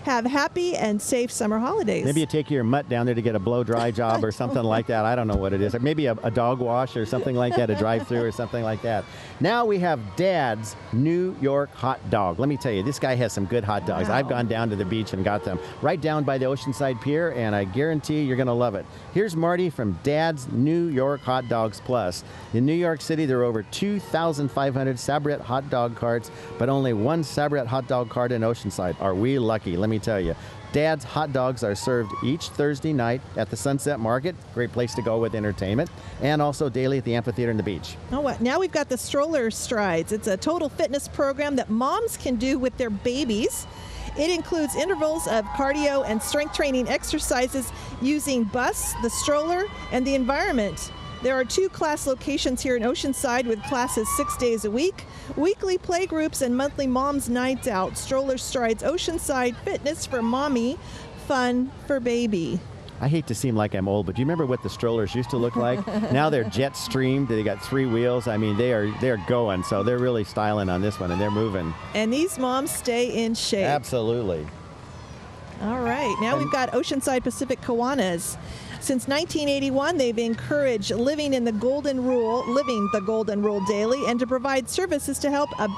Have happy and safe summer holidays. Maybe you take your mutt down there to get a blow-dry job or something like that. I don't know what it is. Or maybe a dog wash or something like that, a drive-through or something like that. Now we have Dad's New York hot dog. Let me tell you, this guy has some good hot dogs. Wow. I've gone down to the beach and got them right down by the Oceanside Pier, and I guarantee you're going to love it. Here's Marty from Dad's New York Hot Dogs Plus. In New York City, there are over 2,500 Sabrett hot dog carts, but only one Sabrett hot dog cart in Oceanside. Are we lucky? Let me tell you. Dad's hot dogs are served each Thursday night at the Sunset Market. Great place to go with entertainment. And also daily at the amphitheater and the beach. Oh, what? Now we've got the Stroller Strides. It's a total fitness program that moms can do with their babies. It includes intervals of cardio and strength training exercises using bus, the stroller, and the environment. There are 2 class locations here in Oceanside with classes 6 days a week, weekly play groups, and monthly Mom's Nights Out. Stroller Strides Oceanside, fitness for mommy, fun for baby. I hate to seem like I'm old, but do you remember what the strollers used to look like? Now they're jet streamed. They got 3 wheels. I mean, they're going, so they're really styling on this one, and they're moving. And these moms stay in shape. Absolutely. All right. Now we've got Oceanside Pacific Kiwanis. Since 1981, they've encouraged living the Golden Rule daily, and to provide services to help a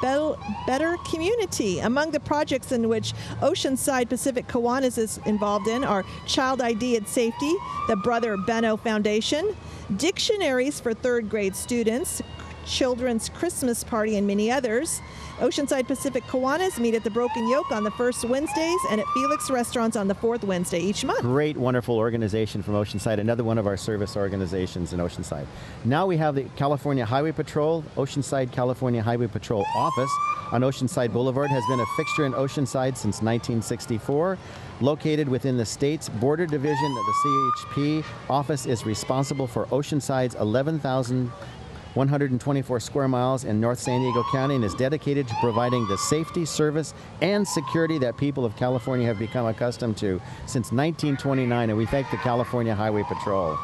better community. Among the projects in which Oceanside Pacific Kiwanis is involved in are Child ID and Safety, the Brother Benno Foundation, dictionaries for 3rd grade students, Children's Christmas Party, and many others. Oceanside Pacific Kiwanis meet at the Broken Yoke on the first Wednesdays and at Felix Restaurants on the 4th Wednesday each month. Great, wonderful organization from Oceanside, another one of our service organizations in Oceanside. Now we have the California Highway Patrol. Oceanside California Highway Patrol office on Oceanside Boulevard has been a fixture in Oceanside since 1964. Located within the state's border division of the CHP, office is responsible for Oceanside's 11,124 square miles in North San Diego County, and is dedicated to providing the safety, service, and security that people of California have become accustomed to since 1929, and we thank the California Highway Patrol.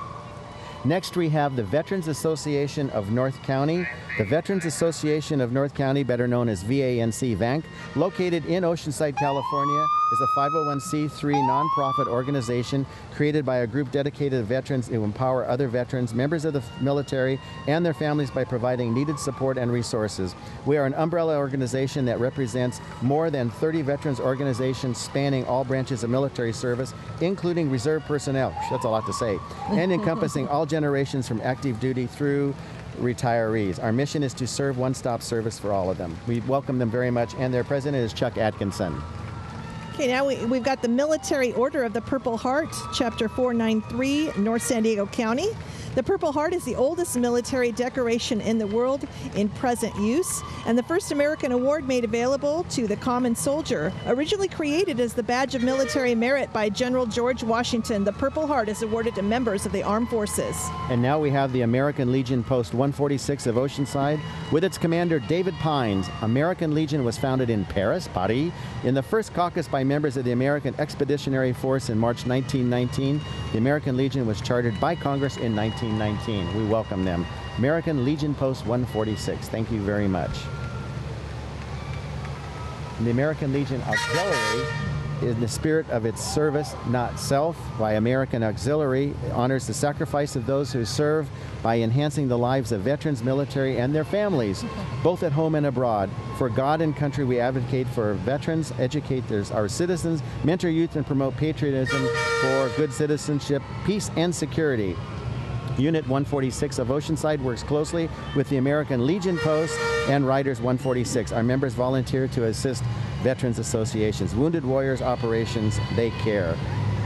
Next, we have the Veterans Association of North County. The Veterans Association of North County, better known as VAMC Bank, located in Oceanside, California, is a 501c3 nonprofit organization created by a group dedicated to veterans to empower other veterans, members of the military, and their families by providing needed support and resources. We are an umbrella organization that represents more than 30 veterans organizations spanning all branches of military service, including reserve personnel. That's a lot to say. And encompassing all generations from active duty through retirees. Our mission is to serve one-stop service for all of them. We welcome them very much, and their president is Chuck Atkinson. Okay, now we've got the Military Order of the Purple Heart, Chapter 493, North San Diego County. The Purple Heart is the oldest military decoration in the world in present use, and the first American award made available to the common soldier. Originally created as the badge of military merit by General George Washington, the Purple Heart is awarded to members of the armed forces. And now we have the American Legion Post 146 of Oceanside with its commander David Pines. American Legion was founded in Paris, in the first caucus by members of the American Expeditionary Force in March 1919. The American Legion was chartered by Congress in 1919. We welcome them. American Legion Post 146. Thank you very much. And the American Legion Auxiliary, in the spirit of its service, not self, by American Auxiliary, honors the sacrifice of those who serve by enhancing the lives of veterans, military, and their families, both at home and abroad. For God and country, we advocate for veterans, educate our citizens, mentor youth, and promote patriotism for good citizenship, peace, and security. Unit 146 of Oceanside works closely with the American Legion Post and Riders 146. Our members volunteer to assist veterans associations, Wounded Warriors operations. They care.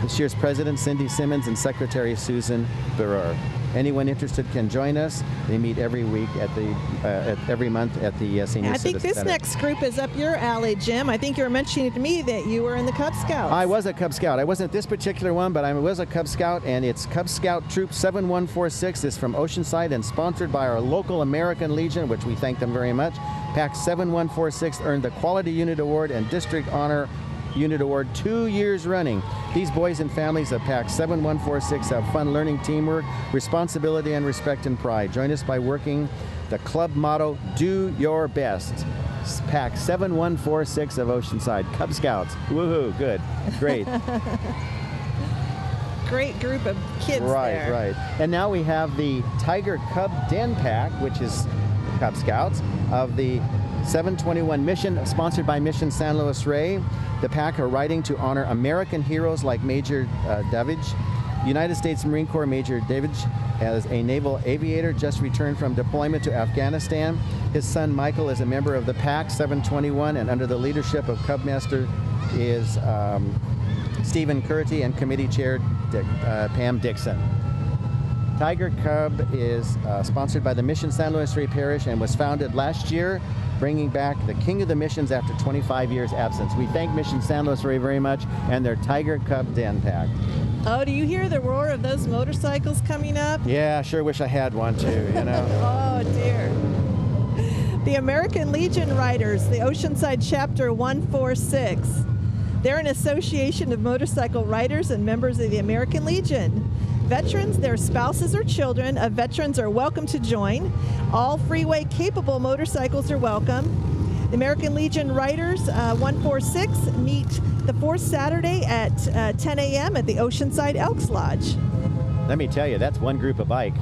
This year's President Cindy Simmons and Secretary Susan Burrer. Anyone interested can join us. They meet every week every month at the Senior I think Citizen this Center. next group is up your alley, Jim. I think you were mentioning to me that you were in the Cub Scouts. I was a Cub Scout. I wasn't this particular one, but I was a Cub Scout, and it's Cub Scout Troop 7146. It's from Oceanside and sponsored by our local American Legion, which we thank them very much. PAC 7146 earned the Quality Unit Award and District Honor Unit Award 2 years running. These boys and families of PAC 7146 have fun learning teamwork, responsibility, and respect and pride. Join us by working the club motto, do your best. Pack 7146 of Oceanside. Cub Scouts. Woohoo, good, great. Great group of kids there. Right. And now we have the Tiger Cub Den Pack, which is Cub Scouts, of the 721 Mission, sponsored by Mission San Luis Rey. The pack are riding to honor American heroes like Major Davidge. United States Marine Corps Major Davidge as a naval aviator just returned from deployment to Afghanistan. His son Michael is a member of the pack 721, and under the leadership of Cub Master is Stephen Curti and committee chair Pam Dixon. Tiger Cub is sponsored by the Mission San Luis Rey Parish and was founded last year, bringing back the King of the Missions after 25 years absence. We thank Mission San Luis Rey very much and their Tiger Cub Den Pack. Oh, do you hear the roar of those motorcycles coming up? Yeah, I sure wish I had one too, you know. Oh, dear. The American Legion Riders, the Oceanside Chapter 146. They're an association of motorcycle riders and members of the American Legion. Veterans, their spouses or children of veterans are welcome to join. All freeway-capable motorcycles are welcome. The American Legion Riders 146 meet the fourth Saturday at 10 a.m. at the Oceanside Elks Lodge. Let me tell you, that's one group of bike.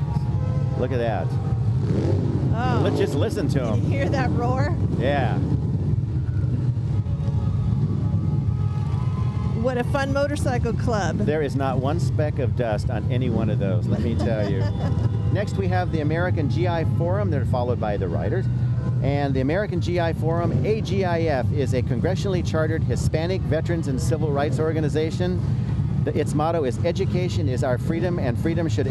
Look at that. Oh, Let's just listen to them. you hear that roar? Yeah. What a fun motorcycle club. There is not one speck of dust on any one of those, let me tell you. Next we have the American GI Forum. They're followed by the riders. And the American GI Forum, AGIF, is a congressionally chartered Hispanic veterans and civil rights organization. Its motto is education is our freedom, and freedom should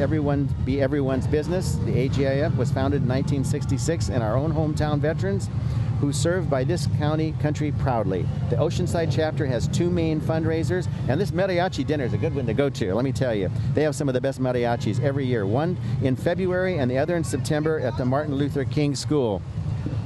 be everyone's business. The AGIF was founded in 1966 in our own hometown veterans who served by this country proudly. The Oceanside chapter has two main fundraisers, and this mariachi dinner is a good one to go to, let me tell you. They have some of the best mariachis every year, one in February and the other in September at the Martin Luther King School.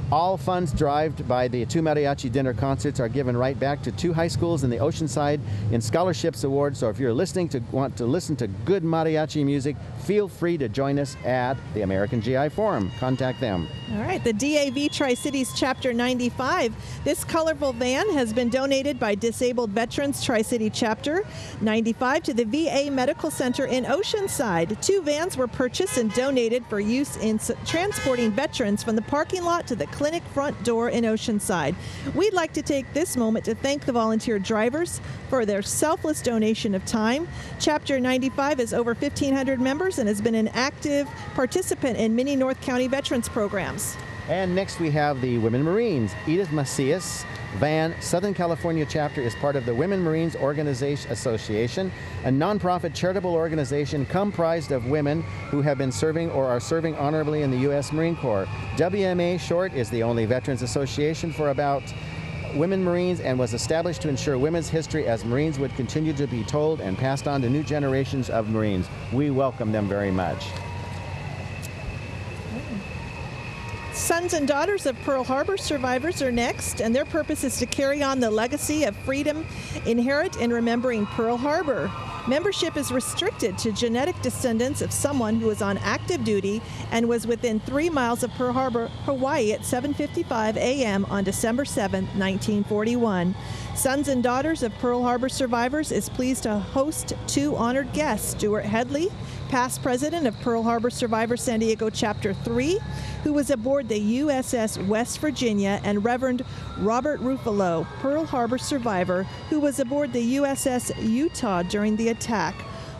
All funds derived by the two mariachi dinner concerts are given right back to two high schools in the Oceanside in scholarships awards. So if you're want to listen to good mariachi music, feel free to join us at the American GI Forum. Contact them. All right, the DAV Tri-Cities Chapter 95. This colorful van has been donated by Disabled Veterans Tri-City Chapter 95 to the VA Medical Center in Oceanside. Two vans were purchased and donated for use in transporting veterans from the parking lot to the clinic front door in Oceanside. We'd like to take this moment to thank the volunteer drivers for their selfless donation of time. Chapter 95 has over 1,500 members and has been an active participant in many North County veterans programs. And next we have the Women Marines. Edith Macias Van Southern California chapter is part of the Women Marines Organization Association, a nonprofit charitable organization comprised of women who have been serving or are serving honorably in the U.S. Marine Corps. WMA short is the only veterans association for about women Marines and was established to ensure women's history as Marines would continue to be told and passed on to new generations of Marines. We welcome them very much. Sons and Daughters of Pearl Harbor survivors are next, and their purpose is to carry on the legacy of freedom inherent in remembering Pearl Harbor. Membership is restricted to genetic descendants of someone who was on active duty and was within 3 miles of Pearl Harbor, Hawaii at 7:55 a.m. on December 7, 1941. Sons and Daughters of Pearl Harbor survivors is pleased to host two honored guests, Stuart Headley, past president of Pearl Harbor Survivor San Diego Chapter 3, who was aboard the USS West Virginia, and Reverend Robert Ruffalo, Pearl Harbor survivor, who was aboard the USS Utah during the attack.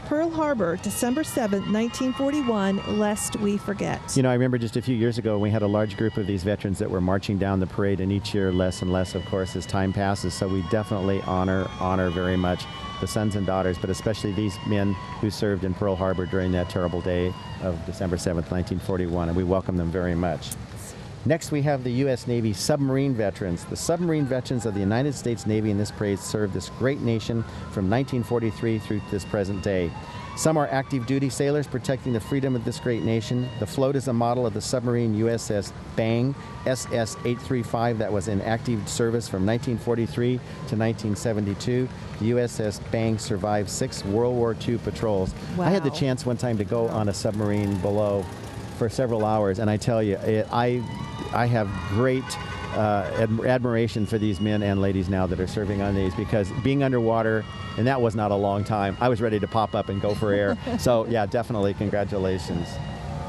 Pearl Harbor, December 7, 1941, lest we forget. You know, I remember just a few years ago we had a large group of these veterans that were marching down the parade, and each year less and less, of course, as time passes. So we definitely honor very much the sons and daughters, but especially these men who served in Pearl Harbor during that terrible day of December 7th, 1941, and we welcome them very much. Next, we have the U.S. Navy submarine veterans. The submarine veterans of the United States Navy in this parade served this great nation from 1943 through this present day. Some are active duty sailors protecting the freedom of this great nation. The float is a model of the submarine USS Bang, SS-835, that was in active service from 1943 to 1972. The USS Bang survived 6 World War II patrols. Wow. I had the chance one time to go on a submarine below for several hours, and I tell you, I have great admiration for these men and ladies now that are serving on these, because being underwater, and that was not a long time, I was ready to pop up and go for air. So yeah, definitely congratulations.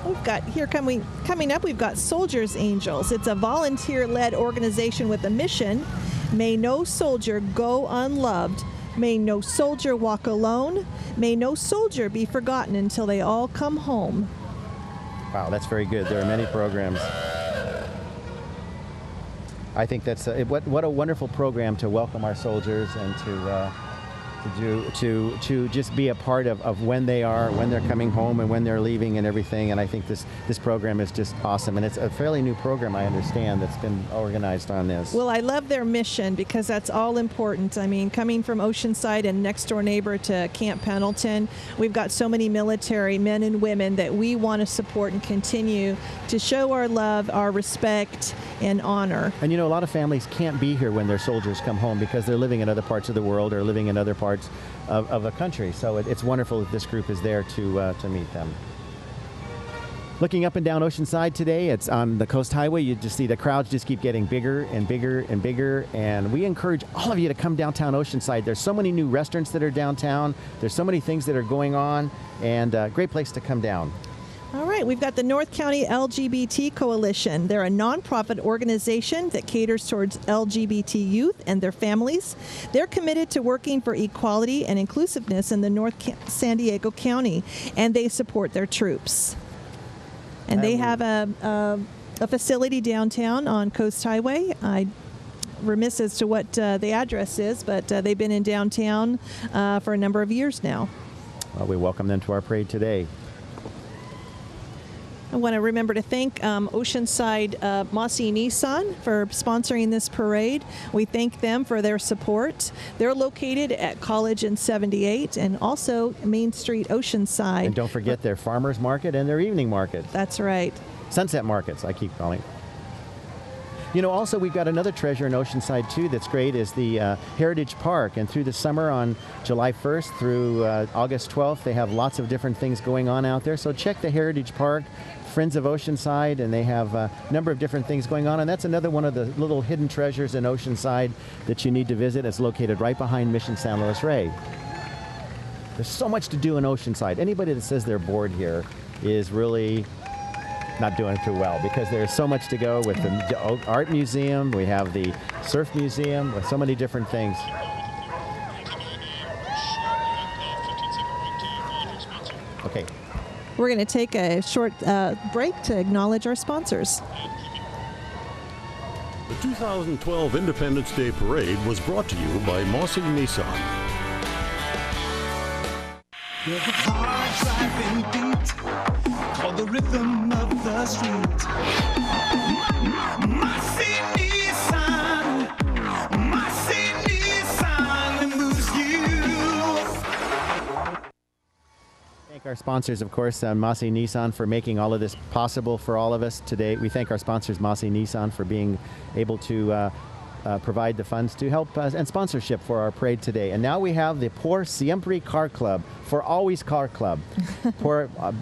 We've got here coming up, we've got Soldiers Angels. It's a volunteer-led organization with a mission. May no soldier go unloved. May no soldier walk alone. May no soldier be forgotten until they all come home. Wow, that's very good. There are many programs. I think that's what a wonderful program to welcome our soldiers and to just be a part of when they're coming home and when they're leaving and everything. And I think this program is just awesome. And it's a fairly new program, I understand, that's been organized on this. Well, I love their mission because that's all important. I mean, coming from Oceanside and next door neighbor to Camp Pendleton, we've got so many military men and women that we want to support and continue to show our love, our respect, and honor. And you know, a lot of families can't be here when their soldiers come home because they're living in other parts of the world or living in other parts of the country. So it's wonderful that this group is there to meet them. Looking up and down Oceanside today, it's on the Coast Highway. You just see the crowds just keep getting bigger and bigger and bigger. And we encourage all of you to come downtown Oceanside. There's so many new restaurants that are downtown. There's so many things that are going on, and a great place to come down. All right, we've got the North County LGBT Coalition. They're a nonprofit organization that caters towards LGBT youth and their families. They're committed to working for equality and inclusiveness in the North San Diego County, and they support their troops. And they have a facility downtown on Coast Highway. I'm remiss as to what the address is, but they've been in downtown for a number of years now. Well, we welcome them to our parade today. I want to remember to thank Oceanside Massey Nissan for sponsoring this parade. We thank them for their support. They're located at College and 78 and also Main Street, Oceanside. And don't forget their farmers market and their evening market. That's right. Sunset markets, I keep calling. You know, also we've got another treasure in Oceanside too that's great is the Heritage Park. And through the summer on July 1st through August 12th, they have lots of different things going on out there. So check the Heritage Park, Friends of Oceanside, and they have a number of different things going on. And that's another one of the little hidden treasures in Oceanside that you need to visit. It's located right behind Mission San Luis Rey. There's so much to do in Oceanside. Anybody that says they're bored here is really not doing too well, because there's so much to go with the art museum. We have the surf museum with so many different things. Okay. We're going to take a short break to acknowledge our sponsors. The 2012 Independence Day Parade was brought to you by Massey Nissan. There's a hard-driving beat called the rhythm of the street. Massey Nissan moves you. Thank our sponsors, of course, Massey Nissan, for making all of this possible for all of us today. We thank our sponsors, Massey Nissan, for being able to provide the funds to help and sponsorship for our parade today. And now we have the Por Siempre Car Club, For Always Car Club.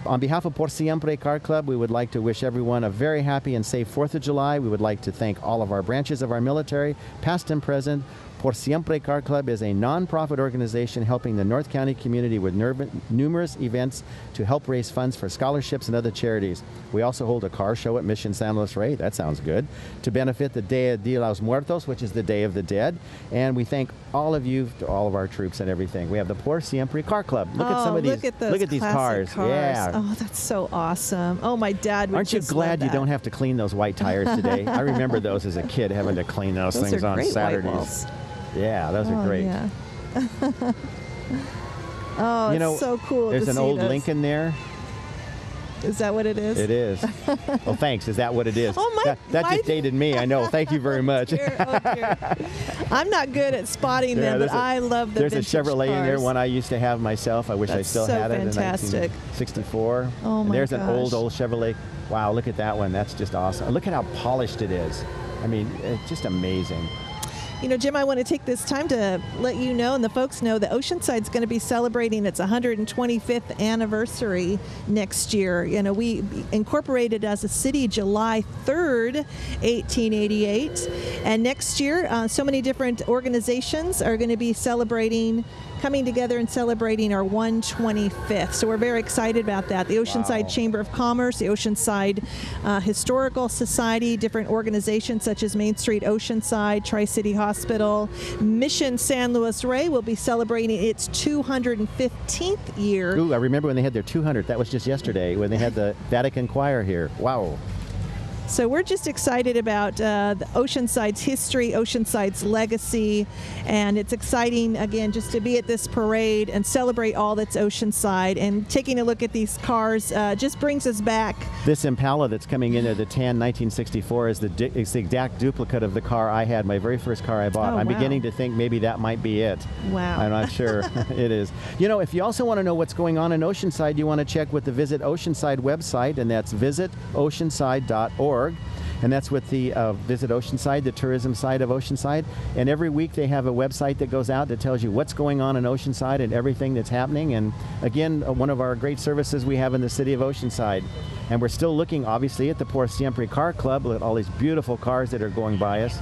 On behalf of Por Siempre Car Club, we would like to wish everyone a very happy and safe 4th of July. We would like to thank all of our branches of our military, past and present. Por Siempre Car Club is a non-profit organization helping the North County community with numerous events to help raise funds for scholarships and other charities. We also hold a car show at Mission San Luis Rey, that sounds good, to benefit the Dia de los Muertos, which is the Day of the Dead. And we thank all of you, all of our troops and everything. We have the Por Siempre Car Club. Look at some of these. Look at these cars. Yeah. Oh, that's so awesome. Oh, my dad would Aren't you just glad love you don't have to clean those white tires today? I remember those as a kid, having to clean those things are on great Saturdays. white walls. Yeah, those are great. Yeah. Oh, you know, it's so cool. There's to an see old this. Lincoln there. Is that what it is? It is. Well, thanks. Is that what it is? Oh, that just dated me. I know. Thank you very much. Oh, dear. I'm not good at spotting them, but I love the There's a vintage Chevrolet in there, cars. one I used to have myself. I wish I That's still so had it fantastic. in 1964. Oh, and my there's an gosh. old Chevrolet. Wow, look at that one. That's just awesome. Look at how polished it is. I mean, it's just amazing. You know, Jim, I want to take this time to let you know and the folks know that Oceanside's going to be celebrating its 125th anniversary next year. You know, we incorporated as a city July 3rd, 1888. And next year, so many different organizations are going to be coming together and celebrating our 125th. So we're very excited about that. The Oceanside Chamber of Commerce, the Oceanside Historical Society, different organizations such as Main Street Oceanside, TriCity Hospital, Mission San Luis Rey will be celebrating its 215th year. Ooh, I remember when they had their 200th. That was just yesterday when they had the Vatican Choir here. Wow. So we're just excited about the Oceanside's history, Oceanside's legacy, and it's exciting, again, just to be at this parade and celebrate all that's Oceanside. And taking a look at these cars just brings us back. This Impala that's coming in there, the tan 1964, is the exact duplicate of the car I had, my very first car I bought. I'm beginning to think maybe that might be it. Wow. I'm not sure. It is. You know, if you also want to know what's going on in Oceanside, you want to check with the Visit Oceanside website, and that's visitoceanside.org. And that's with the Visit Oceanside, the tourism side of Oceanside. And every week they have a website that goes out that tells you what's going on in Oceanside and everything that's happening. And again, one of our great services we have in the city of Oceanside. And we're still looking, obviously, at the Por Siempre Car Club, at all these beautiful cars that are going by us.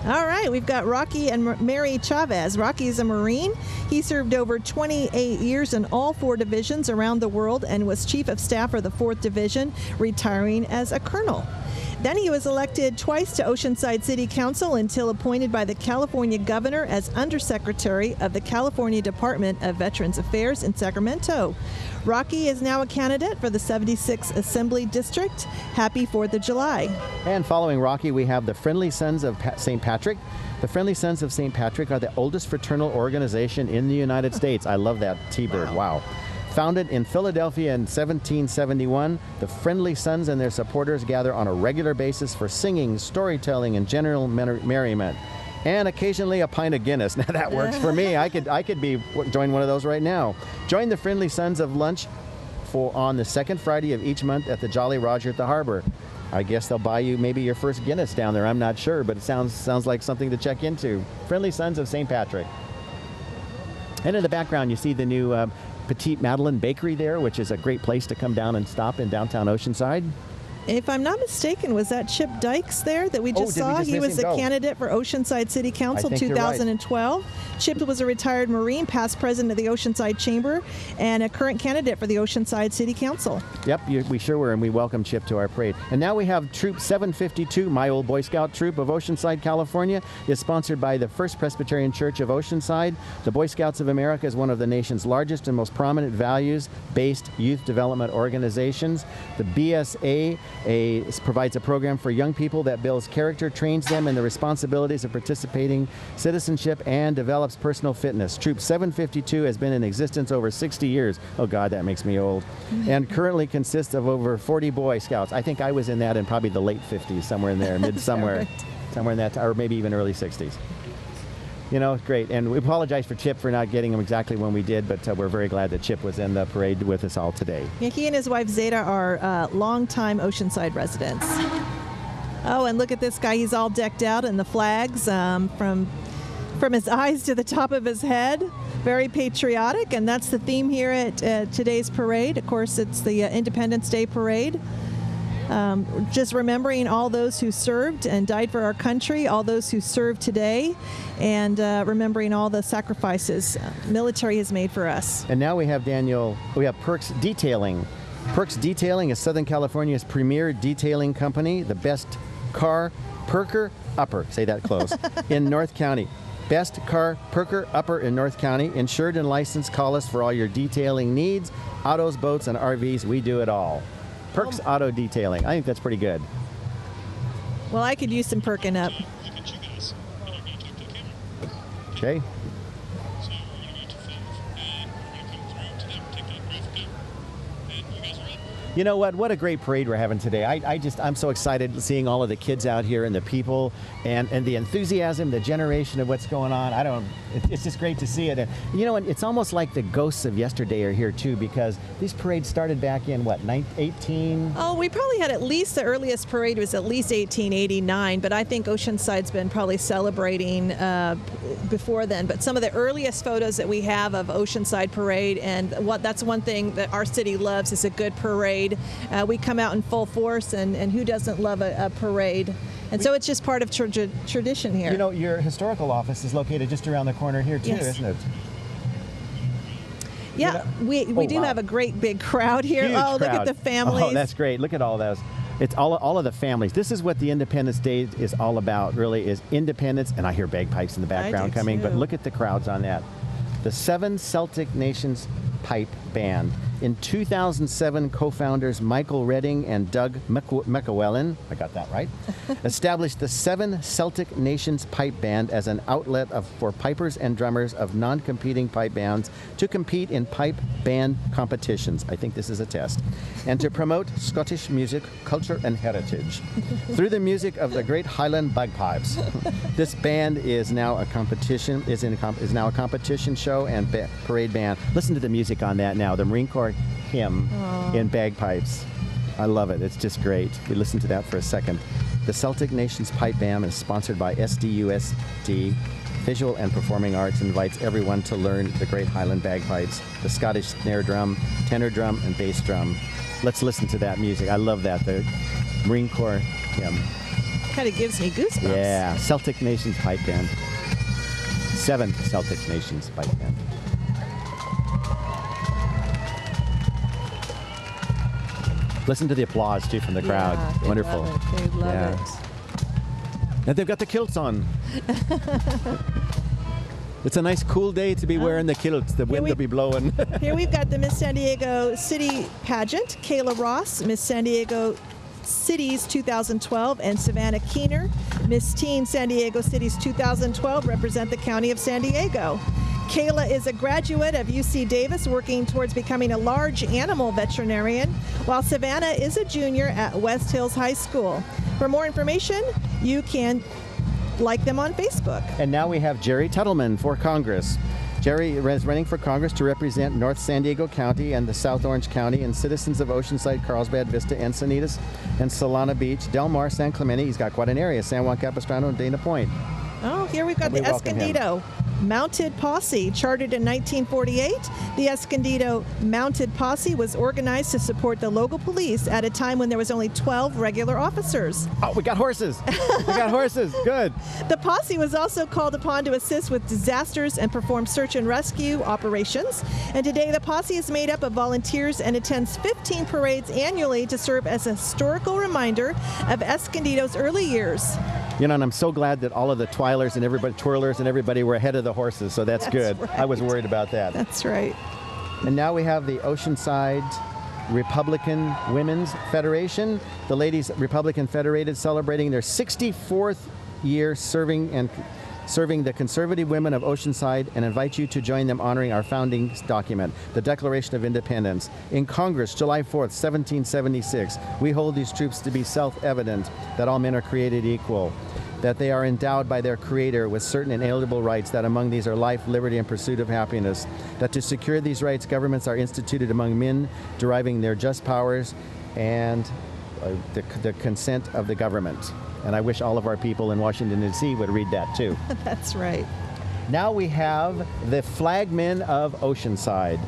All right, we've got Rocky and Mary Chavez. Rocky is a Marine. He served over 28 years in all 4 divisions around the world and was Chief of Staff for the 4th Division, retiring as a colonel. Then he was elected twice to Oceanside City Council until appointed by the California governor as Undersecretary of the California Department of Veterans Affairs in Sacramento. Rocky is now a candidate for the 76th Assembly District. Happy 4th of July. And following Rocky, we have the Friendly Sons of St. Patrick. The Friendly Sons of St. Patrick are the oldest fraternal organization in the United States. I love that T-bird. Wow. Founded in Philadelphia in 1771, the Friendly Sons and their supporters gather on a regular basis for singing, storytelling, and general merriment. And occasionally a pint of Guinness. Now that works for me. I could join one of those right now. Join the Friendly Sons of lunch on the second Friday of each month at the Jolly Roger at the Harbor. I guess they'll buy you maybe your first Guinness down there. I'm not sure, but it sounds like something to check into. Friendly Sons of St. Patrick. And in the background, you see the new Petite Madeleine Bakery there, which is a great place to come down and stop in downtown Oceanside. If I'm not mistaken, was that Chip Dykes there that we just saw? He was a candidate for Oceanside City Council 2012. Right. Chip was a retired Marine, past president of the Oceanside Chamber, and a current candidate for the Oceanside City Council. Yep, we sure were, and we welcome Chip to our parade. And now we have Troop 752, my old Boy Scout troop of Oceanside, California, is sponsored by the First Presbyterian Church of Oceanside. The Boy Scouts of America is one of the nation's largest and most prominent values-based youth development organizations. The BSA provides a program for young people that builds character, trains them in the responsibilities of participating citizenship, and develops personal fitness. Troop 752 has been in existence over 60 years. Oh God, that makes me old. And currently consists of over 40 Boy Scouts. I think I was in that in probably the late 50s, somewhere in there, somewhere in that, or maybe even early 60s. You know, great. And we apologize for Chip for not getting him exactly when we did, but we're very glad that Chip was in the parade with us all today. Yeah, he and his wife Zeta are longtime Oceanside residents. Oh, and look at this guy. He's all decked out in the flags from his eyes to the top of his head. Very patriotic, and that's the theme here at today's parade. Of course, it's the Independence Day Parade. Just remembering all those who served and died for our country, all those who serve today, and remembering all the sacrifices military has made for us. And now we have Perks Detailing. Perks Detailing is Southern California's premier detailing company, the best car perker upper, say that close, in North County. Best car perker upper in North County. Insured and licensed. Call us for all your detailing needs. Autos, boats, and RVs, we do it all. Perks Auto Detailing. I think that's pretty good. Well, I could use some perking up. Okay. You know what? What a great parade we're having today. I'm so excited seeing all of the kids out here and the people and the enthusiasm, the generation of what's going on. It's just great to see it. And, you know, and it's almost like the ghosts of yesterday are here too, because these parades started back in what, 18? Oh, we probably had at least, the earliest parade was at least 1889, but I think Oceanside's been probably celebrating before then. But some of the earliest photos that we have of Oceanside Parade, and that's one thing that our city loves is a good parade. We come out in full force, and who doesn't love a parade? And so it's just part of tradition here. You know, your historical office is located just around the corner here too, yes. Isn't it? Yeah, we do have a great big crowd here. Huge Look crowd. at the families. Oh, that's great. Look at all those. It's all of the families. This is what the Independence Day is all about, really, is independence. And I hear bagpipes in the background coming, but look at the crowds on that. The 7 Celtic Nations Pipe Band. In 2007, co-founders Michael Redding and Doug McEwellen, I got that right, established the 7 Celtic Nations Pipe Band as an outlet for pipers and drummers of non-competing pipe bands to compete in pipe band competitions. I think this is a test. And to promote Scottish music, culture, and heritage. Through the music of the great Highland bagpipes. This band is now a competition, is now a competition show and parade band. Listen to the music on that now, the Marine Corps hymn in bagpipes. I love it. It's just great. We listen to that for a second. The Celtic Nations Pipe Band is sponsored by SDUSD Visual and Performing Arts, and invites everyone to learn the great Highland bagpipes, the Scottish snare drum, tenor drum, and bass drum. Let's listen to that music. I love that. The Marine Corps hymn. Kind of gives me goosebumps. Yeah, Celtic Nations Pipe Band. 7 Celtic Nations Pipe Band. Listen to the applause, too, from the crowd. Yeah, Wonderful. They love it. And they've got the kilts on. It's a nice, cool day to be wearing the kilts. The wind will be blowing. Here we've got the Miss San Diego City Pageant, Kayla Ross, Miss San Diego Cities 2012, and Savannah Keener, Miss Teen San Diego Cities 2012, represent the County of San Diego. Kayla is a graduate of UC Davis working towards becoming a large animal veterinarian, while Savannah is a junior at West Hills High School. For more information, you can like them on Facebook. And now we have Jerry Tuttleman for Congress. Jerry is running for Congress to represent North San Diego County and the South Orange County, and citizens of Oceanside, Carlsbad, Vista, Encinitas, and Solana Beach, Del Mar, San Clemente. He's got quite an area, San Juan Capistrano, and Dana Point. Oh, here we've got the Escondido Mounted Posse, chartered in 1948. The Escondido Mounted Posse was organized to support the local police at a time when there was only 12 regular officers. Oh, we got horses. We got horses. Good. The posse was also called upon to assist with disasters and perform search and rescue operations. And today the posse is made up of volunteers and attends 15 parades annually to serve as a historical reminder of Escondido's early years. You know, and I'm so glad that all of the twirlers and everybody were ahead of the horses, so that's good. Right. I was worried about that. That's right. And now we have the Oceanside Republican Women's Federation. The Ladies Republican Federated celebrating their 64th year serving the conservative women of Oceanside, and invite you to join them honoring our founding document, the Declaration of Independence. In Congress, July 4th, 1776, we hold these truths to be self-evident, that all men are created equal, that they are endowed by their Creator with certain inalienable rights, that among these are life, liberty, and pursuit of happiness, that to secure these rights, governments are instituted among men, deriving their just powers and the consent of the government. And I wish all of our people in Washington, D.C. would read that too. That's right. Now we have the Flagmen of Oceanside.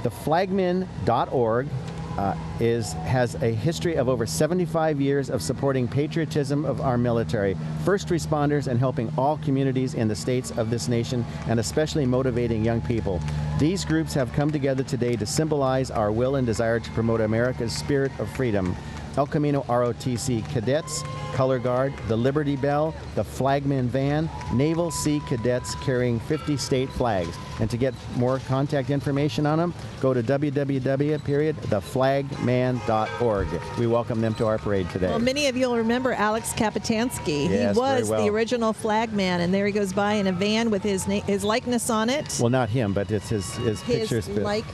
The flagmen.org has a history of over 75 years of supporting patriotism of our military, first responders, and helping all communities in the states of this nation, and especially motivating young people. These groups have come together today to symbolize our will and desire to promote America's spirit of freedom. El Camino ROTC Cadets, Color Guard, the Liberty Bell, the Flagman Van, Naval Sea Cadets carrying 50 state flags. And to get more contact information on them, go to www.theflagman.org. We welcome them to our parade today. Well, many of you will remember Alex Kapitansky. Yes, he was very well. the original flagman, and there he goes by in a van with his likeness on it. Well, not him, but it's his picture.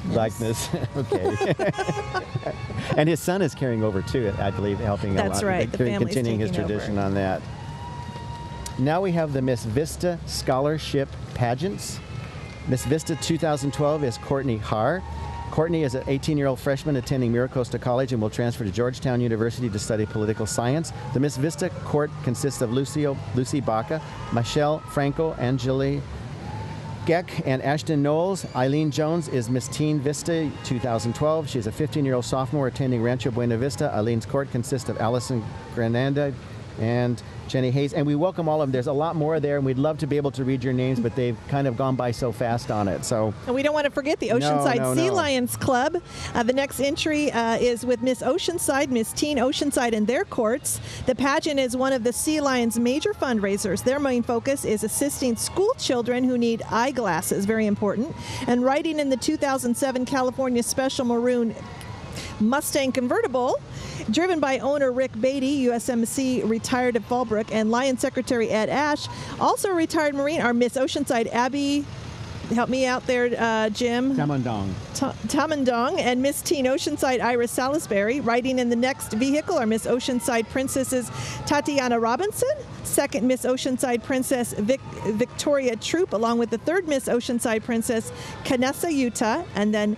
likeness. Okay. And his son is carrying over too, I believe, helping a lot. That's right. The family's continuing his taking tradition over. on that. Now we have the Miss Vista Scholarship Pageants. Miss Vista 2012 is Courtney Haar. Courtney is an 18-year-old freshman attending Miracosta College and will transfer to Georgetown University to study political science. The Miss Vista court consists of Lucy Baca, Michelle Franco, Angeli Geck, and Ashton Knowles. Eileen Jones is Miss Teen Vista 2012. She is a 15-year-old sophomore attending Rancho Buena Vista. Eileen's court consists of Allison Granada and Jenny Hayes, and we welcome all of them. There's a lot more there, and we'd love to be able to read your names, but they've kind of gone by so fast on it. So, and we don't want to forget the Oceanside Sea Lions Club. The next entry is with Miss Oceanside, Miss Teen Oceanside, and their courts. The pageant is one of the Sea Lions' major fundraisers. Their main focus is assisting school children who need eyeglasses, very important, and riding in the 2007 California Special Maroon Mustang convertible, driven by owner Rick Beatty, USMC retired at Fallbrook, and Lion Secretary Ed Ash. Also a retired Marine are Miss Oceanside Abby, help me out there, Jim. Tamandong, and Miss Teen Oceanside Iris Salisbury. Riding in the next vehicle are Miss Oceanside Princesses Tatiana Robinson, second Miss Oceanside Princess Victoria Troop, along with the third Miss Oceanside Princess Canessa Utah, and then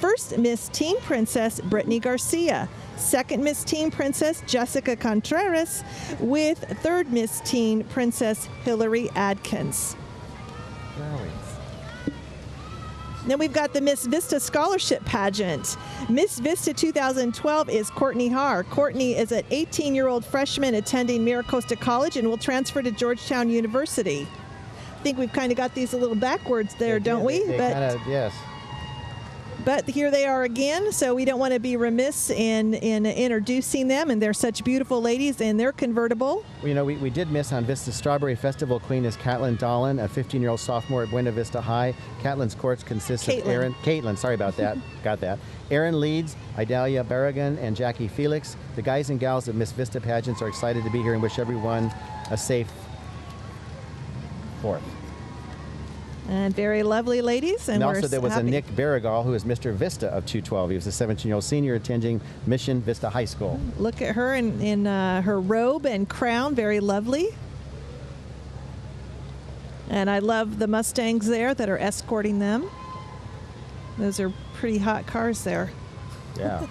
first Miss Teen Princess Brittany Garcia, second Miss Teen Princess Jessica Contreras, with third Miss Teen Princess Hillary Adkins. Then we've got the Miss Vista Scholarship Pageant. Miss Vista 2012 is Courtney Haar. Courtney is an 18-year-old freshman attending Miracosta College and will transfer to Georgetown University. I think we've kind of got these a little backwards there, don't we? Yes. But here they are again, so we don't want to be remiss in introducing them, and they're such beautiful ladies, and they're convertible. Well, you know, we did miss on Vista Strawberry Festival Queen is Caitlin Dolan, a 15-year-old sophomore at Buena Vista High. Caitlin's courts consist of Caitlin, sorry about that, got that. Erin Leeds, Idalia Barragan, and Jackie Felix. The guys and gals of Miss Vista pageants are excited to be here and wish everyone a safe 4th. And very lovely ladies. And also there was happy. a Nick Barrigal, who is Mr. Vista of 212. He was a 17-year-old senior attending Mission Vista High School. Look at her in her robe and crown, very lovely. And I love the Mustangs there that are escorting them. Those are pretty hot cars there. Yeah.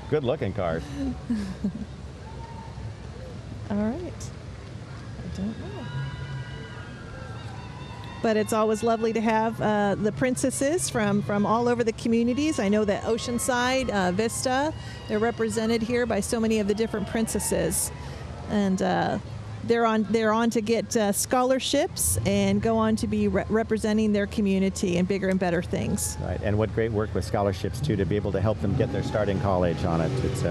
Good looking cars. All right. I don't know. But it's always lovely to have the princesses from all over the communities. I know that Oceanside, Vista, they're represented here by so many of the different princesses. And they're on to get scholarships and go on to be representing their community in bigger and better things. Right, and what great work with scholarships, too, to be able to help them get their start in college on it. It's,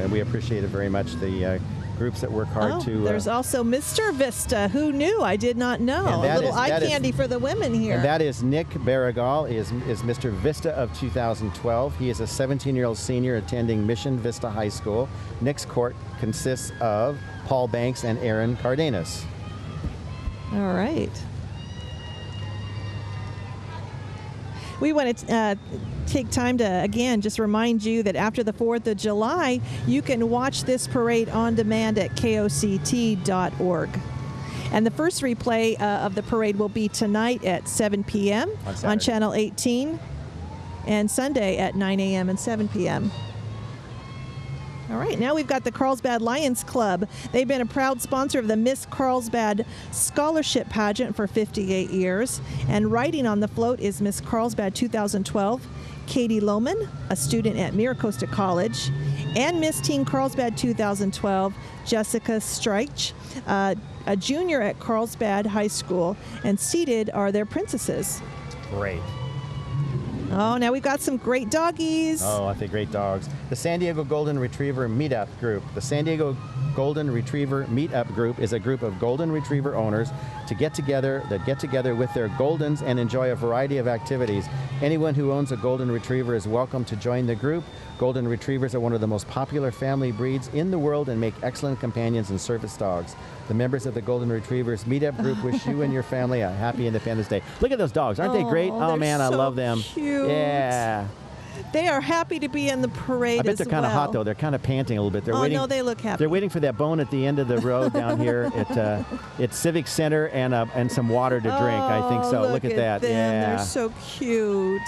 we appreciate it very much, the groups that work hard to... There's also Mr. Vista. Who knew? I did not know. A little eye candy for the women here. And that is Nick Barrigal, is Mr. Vista of 2012. He is a 17-year-old senior attending Mission Vista High School. Nick's court consists of Paul Banks and Aaron Cardenas. All right. We want to take time to, again, just remind you that after the 4th of July, you can watch this parade on demand at KOCT.org. And the first replay of the parade will be tonight at 7 p.m. on Channel 18, and Sunday at 9 a.m. and 7 p.m. All right, now we've got the Carlsbad Lions Club. They've been a proud sponsor of the Miss Carlsbad Scholarship Pageant for 58 years. And riding on the float is Miss Carlsbad 2012, Katie Lohman, a student at Miracosta College, and Miss Teen Carlsbad 2012, Jessica Streich, a junior at Carlsbad High School. And seated are their princesses. Great. Oh, now we've got some great doggies. Oh, I think great dogs. The San Diego Golden Retriever Meetup Group. The San Diego Golden Retriever Meetup Group is a group of Golden Retriever owners that get together with their Goldens and enjoy a variety of activities. Anyone who owns a Golden Retriever is welcome to join the group. Golden Retrievers are one of the most popular family breeds in the world and make excellent companions and service dogs. The members of the Golden Retrievers Meetup Group wish you and your family a happy Independence Day. Look at those dogs. Aren't they great? Oh, man, I love them. Cute. Yeah. They are happy to be in the parade. I bet they're kind of hot though. They're kind of panting a little bit. They're waiting. No, they look happy. They're waiting for that bone at the end of the road down here at Civic Center and some water to drink. I think so. Look at that. Them. Yeah. They're so cute.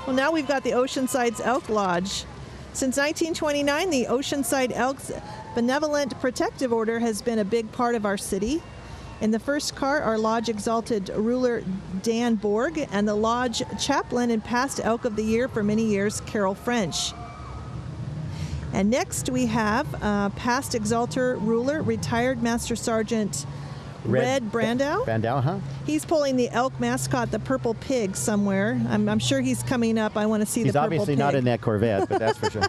Well, now we've got the Oceanside's Elk Lodge. Since 1929, the Oceanside Elks Benevolent Protective Order has been a big part of our city. In the first car, our lodge exalted ruler Dan Borg and the lodge chaplain and past Elk of the Year for many years, Carol French. And next we have past exalter ruler, retired Master Sergeant Red Brandow. Brandow, huh? He's pulling the elk mascot, the Purple Pig, somewhere. I'm sure he's coming up. I want to see the Purple Pig. He's obviously not in that Corvette, but that's for sure.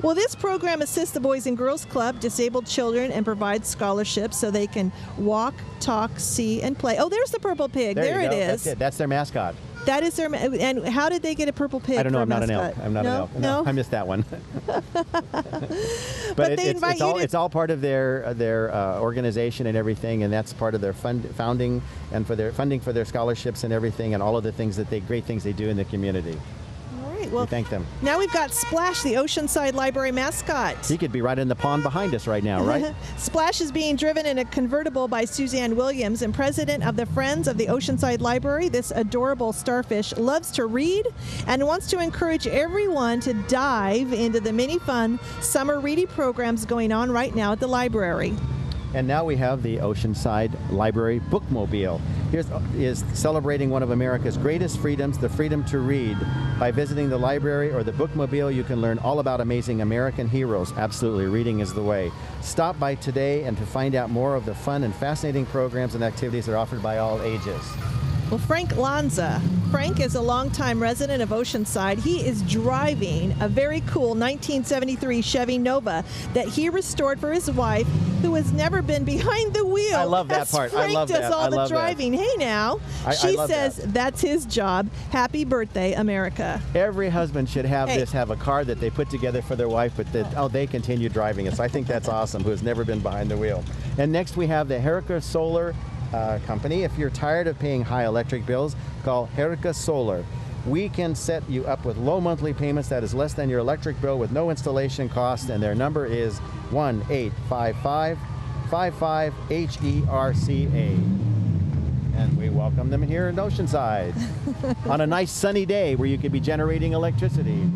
Well, this program assists the Boys and Girls Club, disabled children, and provides scholarships so they can walk, talk, see, and play. Oh, there's the Purple Pig. There it is. That's it. That's their mascot. That is their. And how did they get a Purple Pig? I don't know. I'm not an mascot? elk. I'm not an elk. No, I missed that one. But they invite you to. It's all part of their organization and everything, and that's part of their founding and for their funding for their scholarships and everything, and all of the things great things they do in the community. Well, we thank them. Now we've got Splash, the Oceanside Library mascot. He could be right in the pond behind us right now, right? Splash is being driven in a convertible by Suzanne Williams, and president of the Friends of the Oceanside Library. This adorable starfish loves to read and wants to encourage everyone to dive into the many fun summer reading programs going on right now at the library. And now we have the Oceanside Library Bookmobile. Is celebrating one of America's greatest freedoms, the freedom to read. By visiting the library or the Bookmobile, you can learn all about amazing American heroes. Absolutely, reading is the way. Stop by today and to find out more of the fun and fascinating programs and activities that are offered by all ages. Well, Frank Lanza. Frank is a longtime resident of Oceanside. He is driving a very cool 1973 Chevy Nova that he restored for his wife, who has never been behind the wheel. I love that part. Frank I love that. does all the driving. That. Hey, now. She says that's his job. Happy birthday, America. Every husband should have a car that they put together for their wife, but they continue driving it. So I think that's awesome, who has never been behind the wheel. And next we have the Herica Solar Company. If you're tired of paying high electric bills, call Herica Solar. We can set you up with low monthly payments that is less than your electric bill with no installation cost, and their number is 1-855-55-HERCA. And we welcome them here in Oceanside on a nice sunny day where you could be generating electricity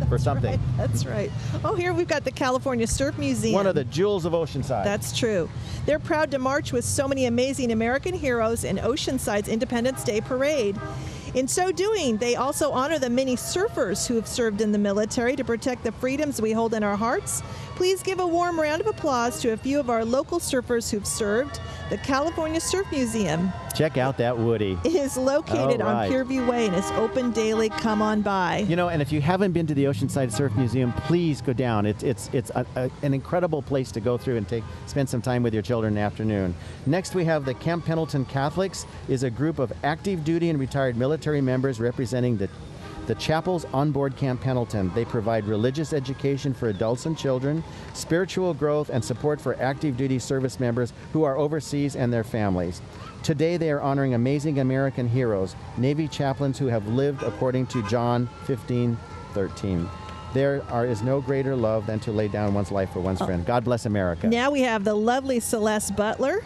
for something. Right. That's right. Oh, here we've got the California Surf Museum. One of the jewels of Oceanside. That's true. They're proud to march with so many amazing American heroes in Oceanside's Independence Day Parade. In so doing, they also honor the many surfers who have served in the military to protect the freedoms we hold in our hearts. Please give a warm round of applause to a few of our local surfers who've served. The California Surf Museum. Check out that Woody. Is located on Pierview Way and is open daily. Come on by. You know, and if you haven't been to the Oceanside Surf Museum, please go down. It's an incredible place to go through and spend some time with your children in the afternoon. Next, we have the Camp Pendleton Catholics, is a group of active duty and retired military members representing the chapels on board Camp Pendleton. They provide religious education for adults and children, spiritual growth, and support for active duty service members who are overseas and their families. Today they are honoring amazing American heroes, Navy chaplains who have lived according to John 15:13. There is no greater love than to lay down one's life for one's friend. God bless America. Now we have the lovely Celeste Butler.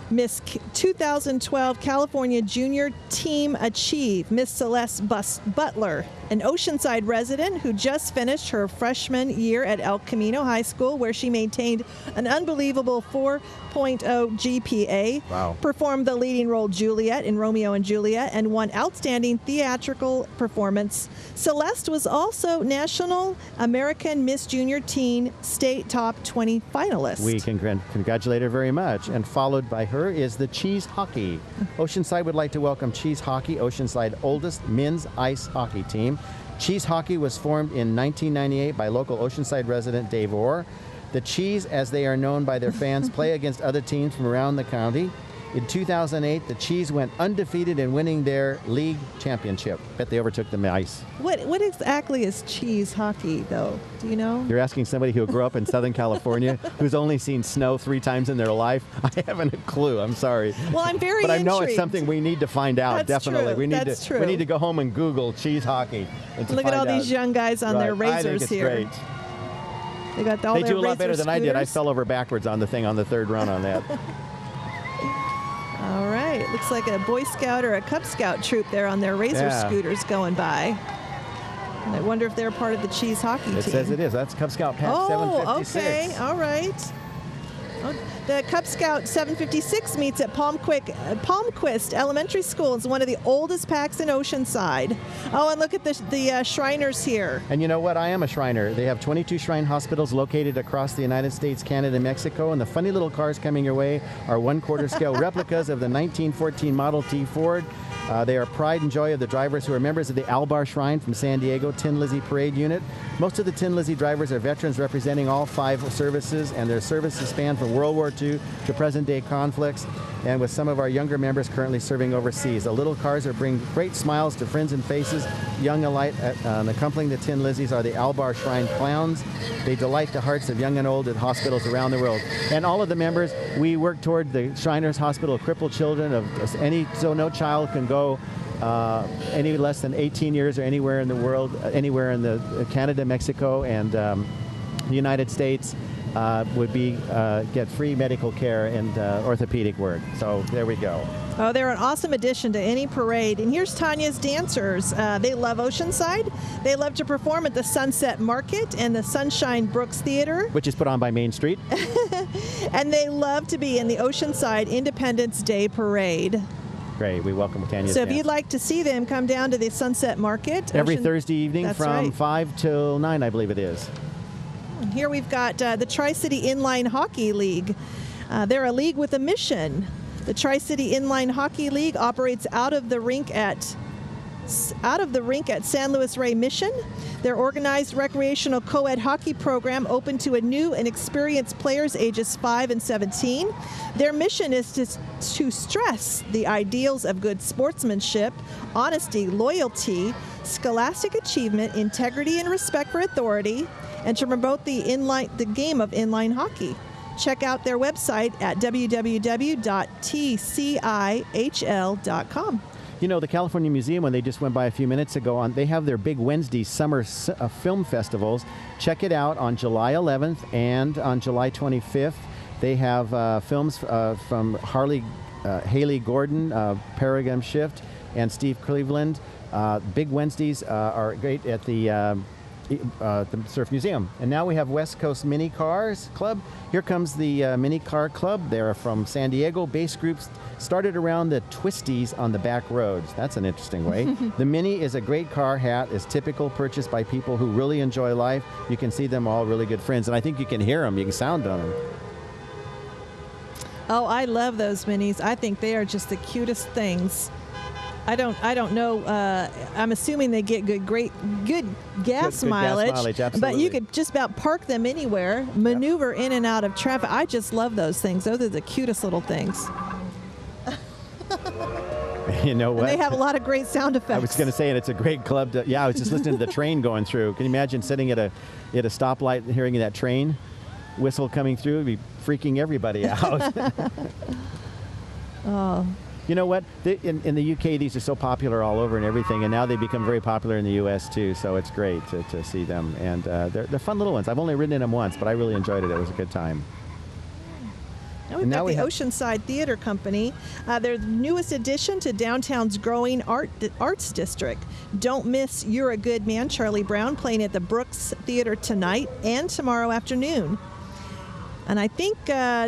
Miss 2012 California Junior Team Achieve, Miss Celeste Butler, an Oceanside resident who just finished her freshman year at El Camino High School, where she maintained an unbelievable 4.0 GPA, wow. Performed the leading role Juliet in Romeo and Juliet, and won Outstanding Theatrical Performance. Celeste was also National American Miss Junior Teen State Top 20 finalist. We can congratulate her very much. And followed by her is the Cheese Hockey. Oceanside would like to welcome Cheese Hockey, Oceanside's oldest men's ice hockey team. Cheese Hockey was formed in 1998 by local Oceanside resident Dave Orr. The Cheese, as they are known by their fans, play against other teams from around the county. In 2008, the Cheese went undefeated in winning their league championship. Bet they overtook the Mice. What exactly is cheese hockey, though? Do you know? You're asking somebody who grew up in Southern California, who's only seen snow 3 times in their life. I haven't a clue. I'm sorry. Well, I'm very But I know intrigued. it's something we need to find out. That's definitely. true. That's true. We need to go home and Google cheese hockey. And to Look at find all these out. young guys on their Right. I think razors it's here. Great. They got all They their do a lot better razor than I did. I scooters. fell over backwards on the thing on the 3rd run on that. All right. Looks like a Boy Scout or a Cub Scout troop there on their razor Yeah. scooters going by. And I wonder if they're part of the cheese hockey team. It says it is. That's Cub Scout Pack Oh, 756. okay. All right. Oh, the Cub Scout 756 meets at Palmquist Elementary School. It's one of the oldest packs in Oceanside. Oh, and look at the Shriners here. And you know what? I am a Shriner. They have 22 Shrine hospitals located across the United States, Canada, and Mexico. And the funny little cars coming your way are 1/4 scale replicas of the 1914 Model T Ford. They are pride and joy of the drivers who are members of the Albar Shrine from San Diego Tin Lizzie Parade Unit. Most of the Tin Lizzie drivers are veterans representing all 5 services, and their services span from World War II to present-day conflicts, and with some of our younger members currently serving overseas. The little cars are bring great smiles to friends and faces. Young alike, accompanying the Tin Lizzies are the Albar Shrine Clowns. They delight the hearts of young and old at hospitals around the world. And all of the members, we work toward the Shriners Hospital of crippled children, so no child can go any less than 18 years or anywhere in the world, anywhere in the Canada, Mexico, and the United States would get free medical care and orthopedic work. So there we go. Oh, they're an awesome addition to any parade. And here's Tanya's dancers. They love Oceanside. They love to perform at the Sunset Market and the Sunshine Brooks Theater. Which is put on by Main Street. And they love to be in the Oceanside Independence Day Parade. Great. We welcome Tanya's So if dance. you'd like to see them, come down to the Sunset Market. Every Thursday evening That's from right. 5 till 9, I believe it is. Here we've got the TriCity Inline Hockey League. They're a league with a mission. The TriCity Inline Hockey League operates out of the rink at San Luis Rey Mission. Their organized recreational co-ed hockey program open to a new and experienced players ages 5 and 17. Their mission is to stress the ideals of good sportsmanship, honesty, loyalty, scholastic achievement, integrity, and respect for authority, and to promote the game of inline hockey. Check out their website at www.tcihl.com. You know, the California Museum, when they just went by a few minutes ago, they have their Big Wednesday summer film festivals. Check it out on July 11th and on July 25th. They have films from Haley Gordon, Paradigm Shift, and Steve Cleveland. Big Wednesdays are great at the Surf Museum. And now we have West Coast Mini Cars Club. Here comes the Mini Car Club. They're from San Diego. Base groups started around the twisties on the back roads. That's an interesting way. The Mini is a great car hat, is typical purchase by people who really enjoy life. You can see them all really good friends, and I think you can hear them. You can sound on them. Oh, I love those minis. I think they are just the cutest things. I don't know. I'm assuming they get good gas mileage. But Absolutely. you could just about park them anywhere, maneuver in and out of traffic. I just love those things. Those are the cutest little things. You know what? And they have a lot of great sound effects. I was going to say, and it's a great club to, I was just listening to the train going through. Can you imagine sitting at a stoplight and hearing that train whistle coming through? It'd be freaking everybody out. Oh. You know what? In the UK, these are so popular all over and everything, and now they become very popular in the US too, so it's great to see them. And they're fun little ones. I've only ridden in them once, but I really enjoyed it. It was a good time. Now we've got the Oceanside Theater Company. They're the newest addition to downtown's growing arts district. Don't miss You're a Good Man, Charlie Brown, playing at the Brooks Theater tonight and tomorrow afternoon. And I think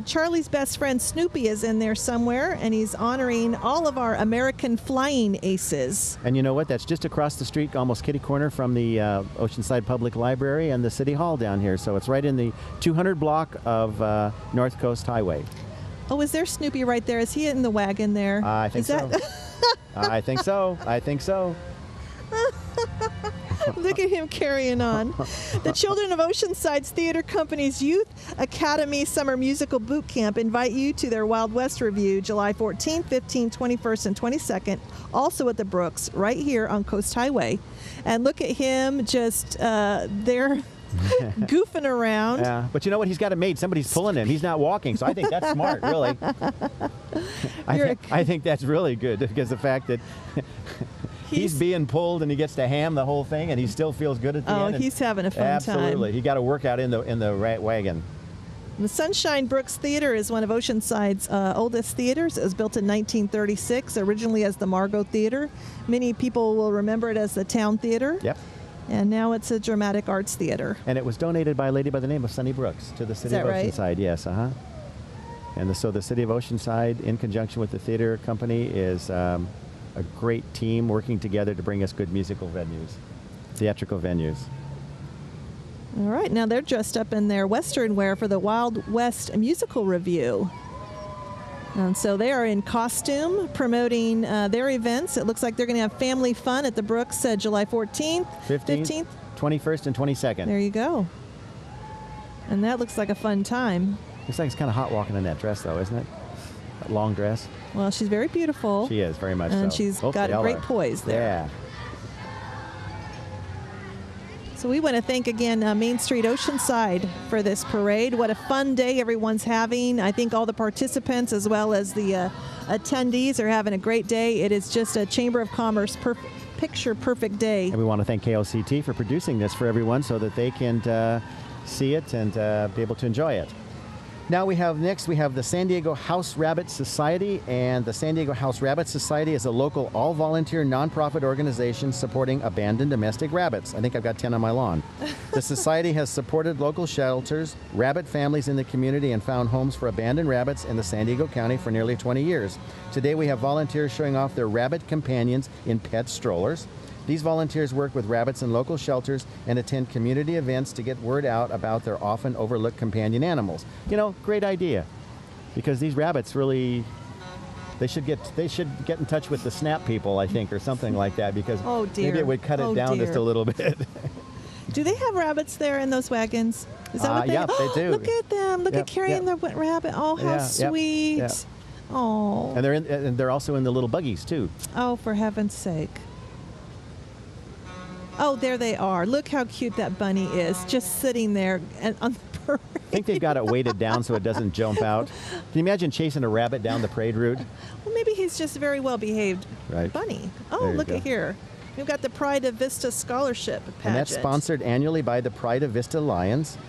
Charlie's best friend Snoopy is in there somewhere, and he's honoring all of our American flying aces. And you know what? That's just across the street, almost kitty corner from the Oceanside Public Library and the City Hall down here. So it's right in the 200 block of North Coast Highway. Oh, is there Snoopy right there? Is he in the wagon there? I think so. I think so. I think so. Look at him carrying on. The children of Oceanside's Theater Company's Youth Academy Summer Musical Boot Camp invite you to their Wild West Review July 14th, 15th, 21st, and 22nd, also at the Brooks, right here on Coast Highway. And look at him just there goofing around. Yeah, but you know what? He's got it made. Somebody's pulling him. He's not walking, so I think that's smart, really. I think that's really good, because the fact that he's being pulled and he gets to ham the whole thing and he still feels good at the end. Oh, he's having a fun time. Absolutely. He got to work out in the right wagon. The Sunshine Brooks Theater is one of Oceanside's oldest theaters. It was built in 1936, originally as the Margot Theater. Many people will remember it as the Town Theater. Yep. And now it's a dramatic arts theater. And it was donated by a lady by the name of Sunny Brooks to the city of Oceanside. Right? Yes, And so the city of Oceanside, in conjunction with the theater company, is a great team working together to bring us good musical venues, theatrical venues. All right, now they're dressed up in their Western wear for the Wild West Musical Review. And so they are in costume promoting their events. It looks like they're going to have family fun at the Brooks July 14th, 15th, 21st, and 22nd. There you go. And that looks like a fun time. Looks like it's kind of hot walking in that dress, though, isn't it? That long dress. Well, she's very beautiful. She is, very much so. And she's got a great poise there. Yeah. So we want to thank again Main Street Oceanside for this parade. What a fun day everyone's having. I think all the participants as well as the attendees are having a great day. It is just a Chamber of Commerce picture perfect day. And we want to thank KOCT for producing this for everyone so that they can see it and be able to enjoy it. Now we have the San Diego House Rabbit Society, and the San Diego House Rabbit Society is a local all-volunteer nonprofit organization supporting abandoned domestic rabbits. I think I've got 10 on my lawn. The society has supported local shelters, rabbit families in the community, and found homes for abandoned rabbits in the San Diego County for nearly 20 years. Today we have volunteers showing off their rabbit companions in pet strollers. These volunteers work with rabbits in local shelters and attend community events to get word out about their often overlooked companion animals. You know, great idea, because these rabbits really, they should get in touch with the SNAP people, I think, or something like that, because maybe it would cut it down just a little bit. Do they have rabbits there in those wagons? Is that what they yeah, they do. Look at them. Look at carrying the rabbit. Oh, how sweet. Yeah. Oh. And they're also in the little buggies, too. Oh, for heaven's sake. Oh, there they are. Look how cute that bunny is, just sitting there on the parade. I think they've got it weighted down so it doesn't jump out. Can you imagine chasing a rabbit down the parade route? Well, maybe he's just a very well-behaved bunny. Oh, look at here. We've got the Pride of Vista Scholarship pageant. And that's sponsored annually by the Pride of Vista Lions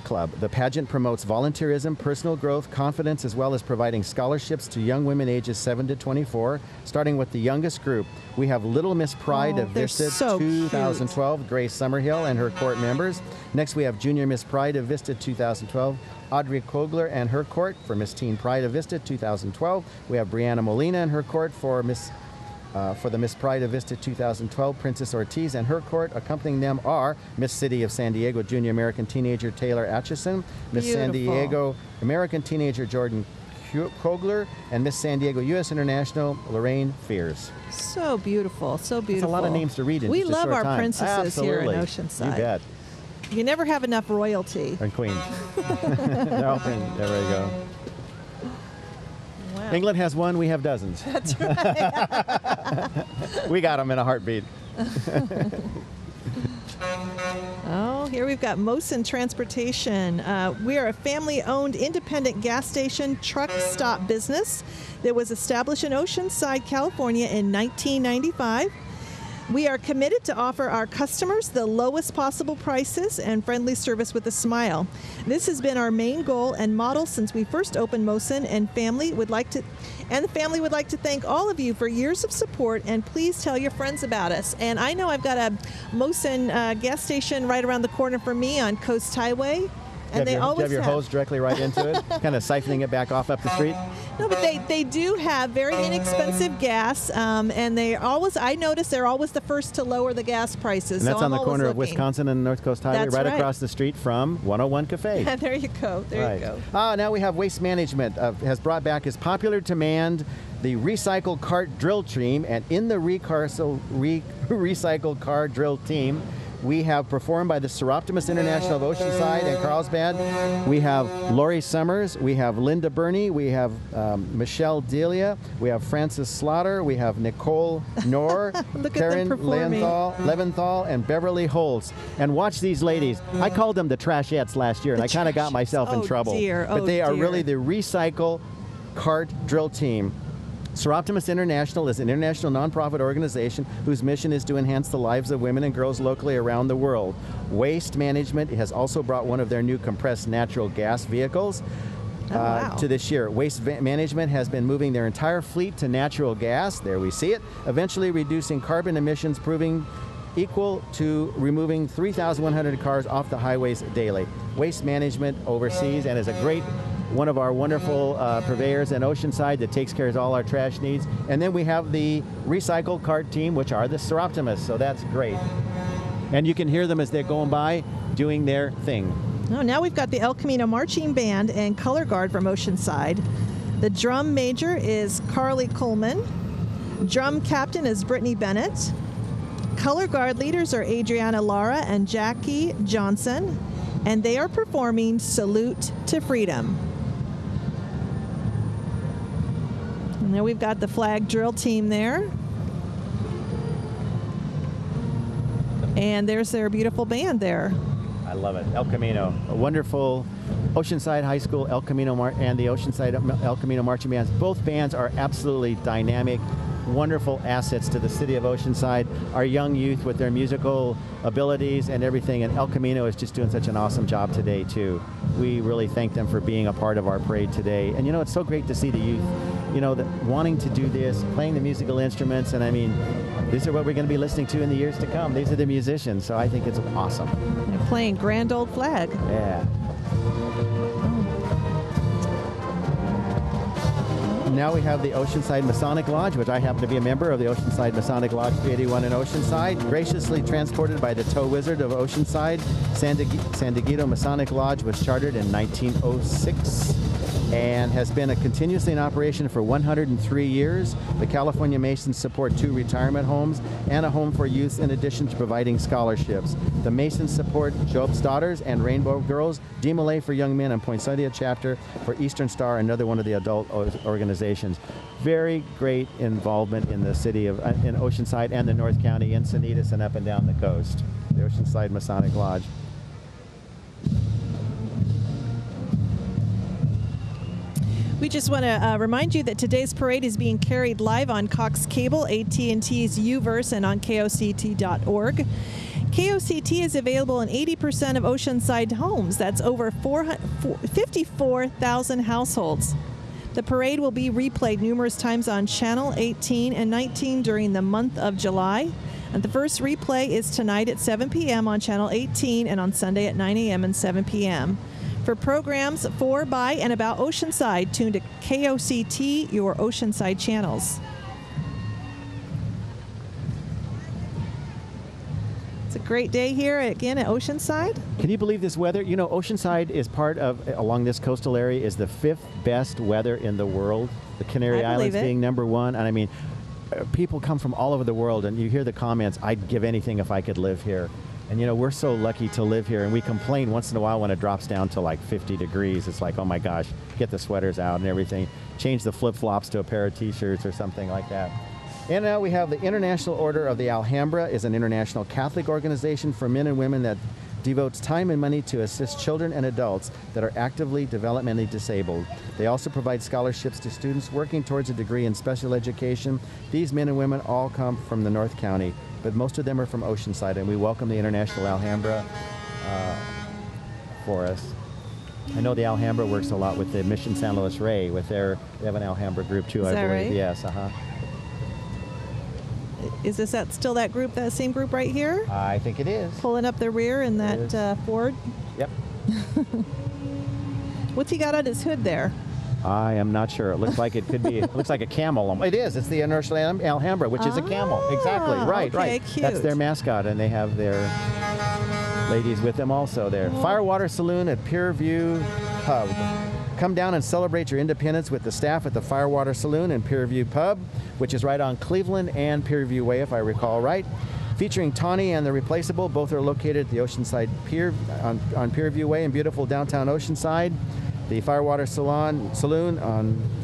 Club. The pageant promotes volunteerism, personal growth, confidence, as well as providing scholarships to young women ages 7 to 24. Starting with the youngest group, we have Little Miss Pride of Vista 2012, Grace Summerhill and her court members. Next, we have Junior Miss Pride of Vista 2012, Audrey Kogler and her court for Miss Teen Pride of Vista 2012. We have Brianna Molina and her court for the Miss Pride of Vista 2012, Princess Ortiz and her court. Accompanying them are Miss City of San Diego Junior American Teenager Taylor Atchison, Miss San Diego American Teenager Jordan Kogler, and Miss San Diego U.S. International Lorraine Fears. So beautiful, so beautiful. That's a lot of names to read in We just a love short our time. princesses here in Oceanside. You bet. You never have enough royalty. And queens. There we go. Wow. England has one, we have dozens. That's right. We got them in a heartbeat. Oh, here we've got Mosen Transportation. We are a family-owned independent gas station truck stop business that was established in Oceanside, California in 1995. We are committed to offer our customers the lowest possible prices and friendly service with a smile. This has been our main goal and model since we first opened Mosen, and the family would like to thank all of you for years of support, and please tell your friends about us. And I know I've got a Mosen gas station right around the corner from me on Coast Highway. And you have your hose directly right into it, kind of siphoning it back off up the street? No, but they do have very inexpensive gas, and I notice they're always the first to lower the gas prices. And that's so on the corner of looking. Wisconsin and North Coast Highway, That's right right. across the street from 101 Cafe. There you go. There you go. Now we have Waste Management has brought back his popular demand, the Recycle Cart Drill Team, and in the Recycle Car Drill Team, we have performed by the Seroptimus International of Oceanside and Carlsbad. We have Lori Summers, we have Linda Burney, we have Michelle Delia, we have Frances Slaughter, we have Nicole Knorr, Karen Leventhal, and Beverly Holtz. And watch these ladies. I called them the Trashettes last year, and I kind of got myself in trouble. But they are really the recycle cart drill team. Seroptimus International is an international nonprofit organization whose mission is to enhance the lives of women and girls locally around the world. Waste Management has also brought one of their new compressed natural gas vehicles to this year. Waste Management has been moving their entire fleet to natural gas, there we see it, eventually reducing carbon emissions, proving equal to removing 3,100 cars off the highways daily. Waste Management oversees and is a great one of our wonderful purveyors in Oceanside that takes care of all our trash needs. And then we have the recycle cart team, which are the Seroptimus, so that's great. And you can hear them as they're going by doing their thing. Oh, now we've got the El Camino Marching Band and Color Guard from Oceanside. The drum major is Carly Coleman. Drum captain is Brittany Bennett. Color Guard leaders are Adriana Lara and Jackie Johnson, and they are performing Salute to Freedom. And then we've got the flag drill team there. And there's their beautiful band there. I love it. El Camino, a wonderful Oceanside High School El Camino and the Oceanside El Camino marching bands. Both bands are absolutely dynamic, wonderful assets to the city of Oceanside. Our young youth with their musical abilities and everything, and El Camino is just doing such an awesome job today too. We really thank them for being a part of our parade today. And you know, it's so great to see the youth, you know, wanting to do this, playing the musical instruments, and I mean, these are what we're going to be listening to in the years to come. These are the musicians, so I think it's awesome. They're playing Grand Old Flag. Yeah. Now we have the Oceanside Masonic Lodge, which I happen to be a member of the Oceanside Masonic Lodge 381 in Oceanside. Graciously transported by the Tow Wizard of Oceanside, San Diego Masonic Lodge was chartered in 1906 and has been continuously in operation for 103 years. The California Masons support 2 retirement homes and a home for youth in addition to providing scholarships. The Masons support Job's Daughters and Rainbow Girls, DeMolay for young men, and Poinsettia Chapter for Eastern Star, another one of the adult organizations. Very great involvement in the city of in Oceanside and the North County, Encinitas, and up and down the coast. The Oceanside Masonic Lodge. We just want to remind you that today's parade is being carried live on Cox Cable, AT&T's UVerse, and on KOCT.org. KOCT is available in 80% of Oceanside homes. That's over 54,000 households. The parade will be replayed numerous times on Channel 18 and 19 during the month of July. And the first replay is tonight at 7 p.m. on Channel 18 and on Sunday at 9 a.m. and 7 p.m. For programs for, by, and about Oceanside, tune to KOCT, your Oceanside channels. It's a great day here again at Oceanside. Can you believe this weather? You know, Oceanside is part of, along this coastal area, is the 5th best weather in the world. The Canary Islands being number 1. And I mean, people come from all over the world, and you hear the comments, I'd give anything if I could live here. And you know, we're so lucky to live here, and we complain once in a while when it drops down to like 50 degrees. It's like, oh my gosh, get the sweaters out and everything. Change the flip-flops to a pair of t-shirts or something like that. And now we have the International Order of the Alhambra, is an international Catholic organization for men and women that devotes time and money to assist children and adults that are actively developmentally disabled. They also provide scholarships to students working towards a degree in special education. These men and women all come from the North County, but most of them are from Oceanside, and we welcome the International Alhambra for us. I know the Alhambra works a lot with the Mission San Luis Rey. They have an Alhambra group too, I believe. Right? Yes, Is this still that group, that same group right here? I think it is. Pulling up the rear in that Ford? Yep. What's he got on his hood there? I am not sure. It looks like it could be. It looks like a camel. It is. It's the International Alhambra, which is a camel. Exactly. Right. Okay, right. Cute. That's their mascot, and they have their ladies with them also there. Firewater Saloon at Pier View Pub. Come down and celebrate your independence with the staff at the Firewater Saloon and Pier View Pub, which is right on Cleveland and Pier View Way, if I recall right. featuring Tawny and the Replaceable. Both are located at the Oceanside Pier on Pierview Way in beautiful downtown Oceanside. The Firewater Saloon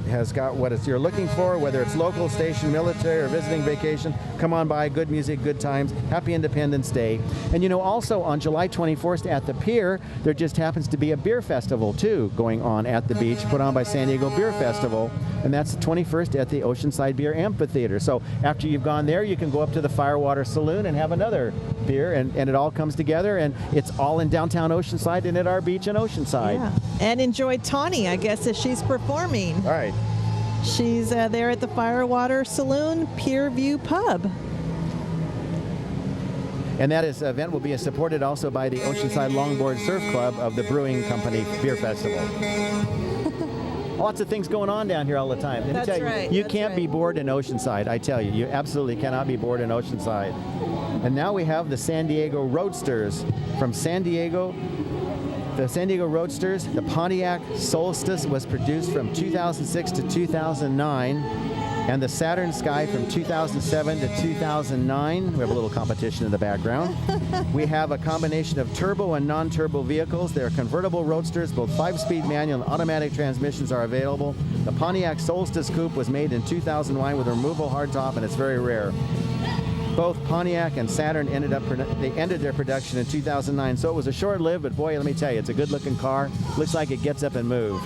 has got what you're looking for, whether it's local, station, military, or visiting vacation. Come on by, good music, good times. Happy Independence Day. And you know, also on July 24th at the pier, there just happens to be a beer festival too going on at the beach, put on by San Diego Beer Festival. And that's the 21st at the Oceanside Beer Amphitheater. So after you've gone there, you can go up to the Firewater Saloon and have another beer, and it all comes together, and it's all in downtown Oceanside and at our beach in Oceanside. Yeah. And enjoy Tawny, I guess, as she's performing. All right. She's there at the Firewater Saloon, Pier View Pub. And that event will be supported also by the Oceanside Longboard Surf Club of the Brewing Company Beer Festival. Lots of things going on down here all the time. Let me That's tell you, right, you that's can't right. be bored in Oceanside. I tell you, you absolutely cannot be bored in Oceanside. And now we have the San Diego Roadsters from San Diego. The San Diego Roadsters, the Pontiac Solstice was produced from 2006 to 2009, and the Saturn Sky from 2007 to 2009. We have a little competition in the background. We have a combination of turbo and non-turbo vehicles. They're convertible roadsters. Both 5-speed manual and automatic transmissions are available. The Pontiac Solstice Coupe was made in 2001 with a removable hardtop, and it's very rare. Both Pontiac and Saturn ended their production in 2009, so it was a short-lived, but boy, let me tell you, it's a good-looking car. Looks like it gets up and moves.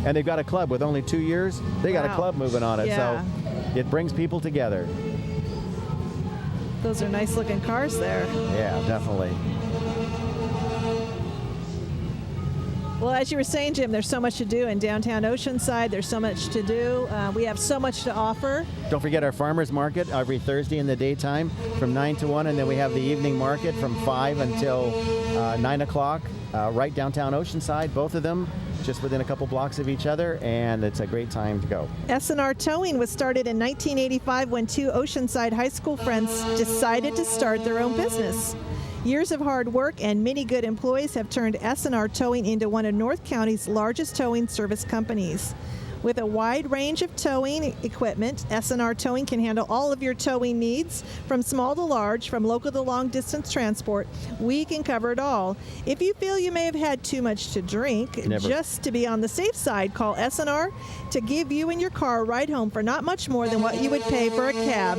And they've got a club with only 2 years. They got a club moving on it, Yeah. so it brings people together. Those are nice-looking cars there. Yeah, definitely. Well, as you were saying, Jim, there's so much to do in downtown Oceanside. There's so much to do. We have so much to offer. Don't forget our farmers market every Thursday in the daytime from 9 to 1, and then we have the evening market from 5 until 9 o'clock right downtown Oceanside, both of them just within a couple blocks of each other, and it's a great time to go. S&R Towing was started in 1985 when two Oceanside high school friends decided to start their own business. Years of hard work and many good employees have turned S&R Towing into one of North County's largest towing service companies. With a wide range of towing equipment, S&R Towing can handle all of your towing needs, from small to large, from local to long-distance transport. We can cover it all. If you feel you may have had too much to drink, Never. just to be on the safe side, call S&R to give you and your car a ride home for not much more than what you would pay for a cab.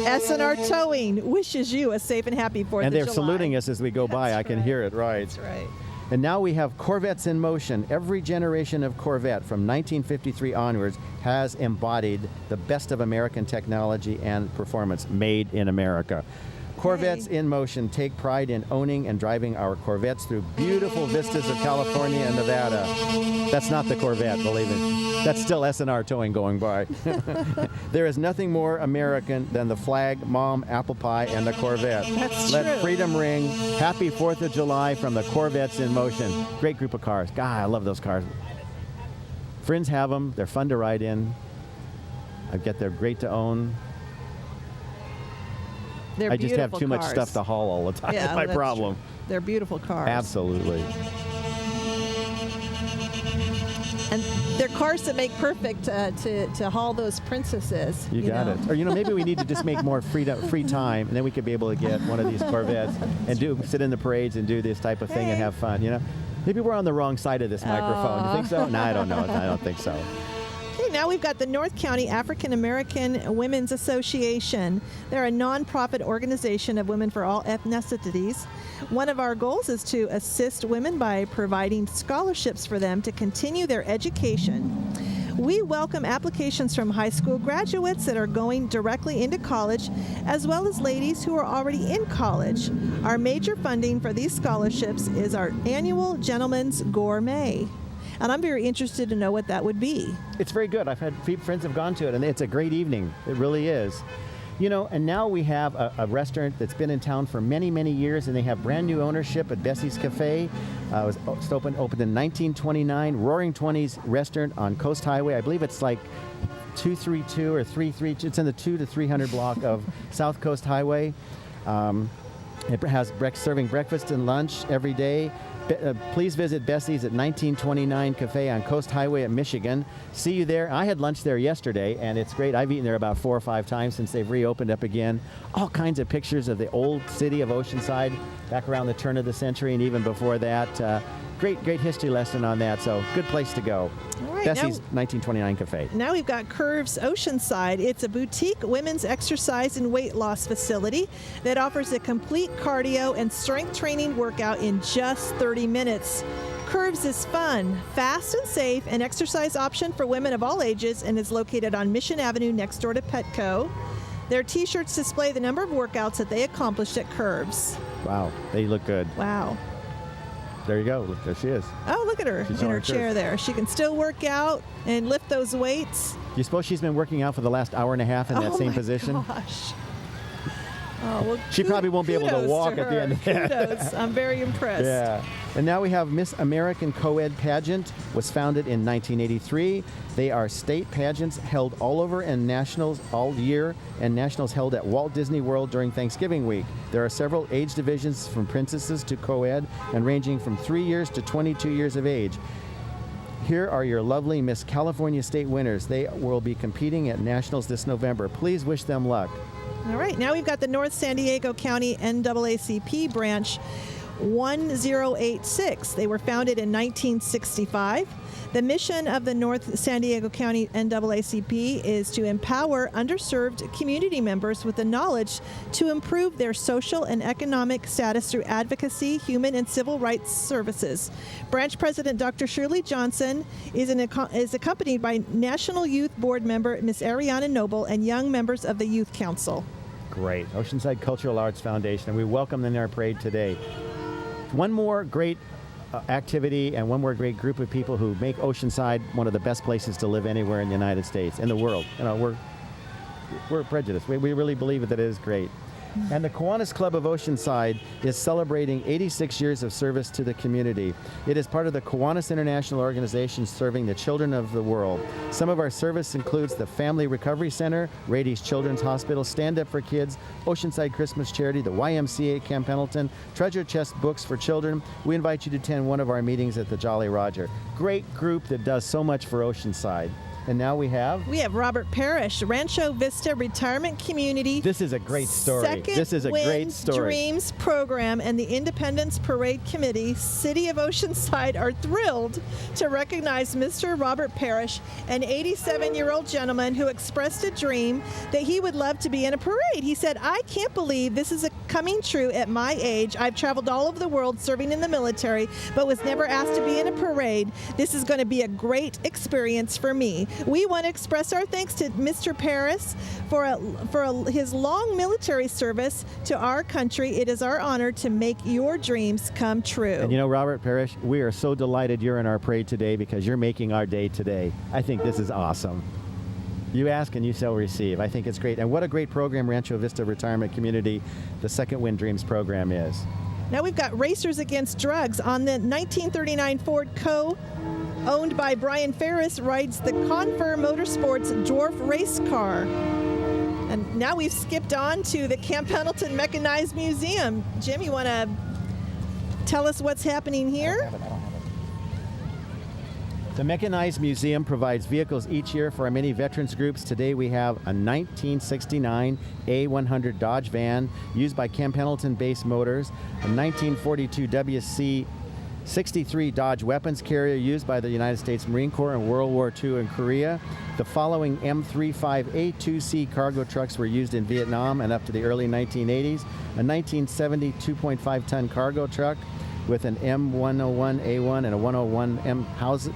S&R Towing wishes you a safe and happy 4th of July. And they're saluting us as we go by. I can hear it, right. That's right. And now we have Corvettes in motion. Every generation of Corvette from 1953 onwards has embodied the best of American technology and performance, made in America. Corvettes in motion take pride in owning and driving our Corvettes through beautiful vistas of California and Nevada. That's not the Corvette, believe me. That's still S&R Towing going by. There is nothing more American than the flag, mom, apple pie, and the Corvette. That's Let true. freedom ring. Happy 4th of July from the Corvettes in motion. Great group of cars. God, I love those cars. Friends have them. They're fun to ride in. I get they're great to own. They're I just have beautiful too much cars. stuff to haul all the time. Yeah, That's my that's problem. true. They're beautiful cars. Absolutely. And they're cars that make perfect to haul those princesses. You got know? it. Or maybe we need to just make more free time, and then we could be able to get one of these Corvettes and sit in the parades and do this type of thing and have fun. Maybe we're on the wrong side of this microphone. You think so? No, I don't know. I don't think so. Okay, now we've got the North County African American Women's Association. They're a nonprofit organization of women for all ethnicities. One of our goals is to assist women by providing scholarships for them to continue their education. We welcome applications from high school graduates that are going directly into college, as well as ladies who are already in college. Our major funding for these scholarships is our annual Gentleman's Gourmet. And I'm very interested to know what that would be. It's very good. I've had friends have gone to it, and it's a great evening. It really is. And now we have a restaurant that's been in town for many, many years, and they have brand new ownership at Bessie's Cafe. It was opened in 1929, Roaring 20s restaurant on Coast Highway. I believe it's like 232 or 332. It's in the 200 to 300 block of South Coast Highway. It has serving breakfast and lunch every day. Please visit Bessie's at 1929 Cafe on Coast Highway at Michigan. See you there. I had lunch there yesterday, and it's great. I've eaten there about 4 or 5 times since they've reopened up again. All kinds of pictures of the old city of Oceanside back around the turn of the century and even before that. Great history lesson on that, so good place to go. All right, Bessie's 1929 Cafe. Now we've got Curves Oceanside. It's a boutique women's exercise and weight loss facility that offers a complete cardio and strength training workout in just 30 minutes. Curves is fun, fast and safe, an exercise option for women of all ages, and is located on Mission Avenue next door to Petco. Their t-shirts display the number of workouts that they accomplished at Curves. Wow, they look good. Wow. There you go. Look, there she is. Oh, look at her in her chair there. She can still work out and lift those weights. Do you suppose she's been working out for the last hour and a half in that same position? Gosh. Oh, well, she probably won't be able to walk at the end of that. Kudos. I'm very impressed. Yeah. And now we have Miss American Co-ed Pageant. Was founded in 1983. They are state pageants held all over and nationals all year, and nationals held at Walt Disney World during Thanksgiving week. There are several age divisions from princesses to co-ed and ranging from 3 years to 22 years of age. Here are your lovely Miss California State winners. They will be competing at nationals this November. Please wish them luck. All right, now we've got the North San Diego County NAACP branch 1086. They were founded in 1965. The mission of the North San Diego County NAACP is to empower underserved community members with the knowledge to improve their social and economic status through advocacy, human and civil rights services. Branch President Dr. Shirley Johnson is accompanied by National Youth Board member Ms. Ariana Noble and young members of the Youth Council. Great. Oceanside Cultural Arts Foundation, and we welcome them in our parade today. One more great activity and one more great group of people who make Oceanside one of the best places to live anywhere in the United States, in the world. You know, we're prejudiced. We really believe that it is great. And the Kiwanis Club of Oceanside is celebrating 86 years of service to the community. It is part of the Kiwanis International Organization serving the children of the world. Some of our service includes the Family Recovery Center, Rady's Children's Hospital, Stand Up for Kids, Oceanside Christmas Charity, the YMCA Camp Pendleton, Treasure Chest Books for Children. We invite you to attend one of our meetings at the Jolly Roger. Great group that does so much for Oceanside. And now we have Robert Parrish, Rancho Vista Retirement Community. This is a great story. This is a great story. Dreams Program and the Independence Parade Committee, City of Oceanside, are thrilled to recognize Mr. Robert Parrish, an 87-year-old gentleman who expressed a dream that he would love to be in a parade. He said, "I can't believe this is coming true at my age. I've traveled all over the world serving in the military, but was never asked to be in a parade. This is going to be a great experience for me." We want to express our thanks to Mr. Paris for his long military service to our country. It is our honor to make your dreams come true. And you know, Robert Parrish, we are so delighted you're in our parade today because you're making our day today. I think this is awesome. You ask and you shall receive. I think it's great. And what a great program Rancho Vista Retirement Community, the Second Wind Dreams program is. Now we've got Racers Against Drugs. On the 1939 Ford owned by Brian Ferris, rides the Confer Motorsports dwarf race car. And now we've skipped on to the Camp Pendleton Mechanized Museum. Jim, you want to tell us what's happening here? The Mechanized Museum provides vehicles each year for our many veterans groups. Today we have a 1969 A100 Dodge van used by Camp Pendleton Base Motors, a 1942 WC 63 Dodge weapons carrier used by the United States Marine Corps in World War II and Korea. The following M35A2C cargo trucks were used in Vietnam and up to the early 1980s. A 1970 2.5-ton cargo truck with an M101A1 and a 101M howitzer.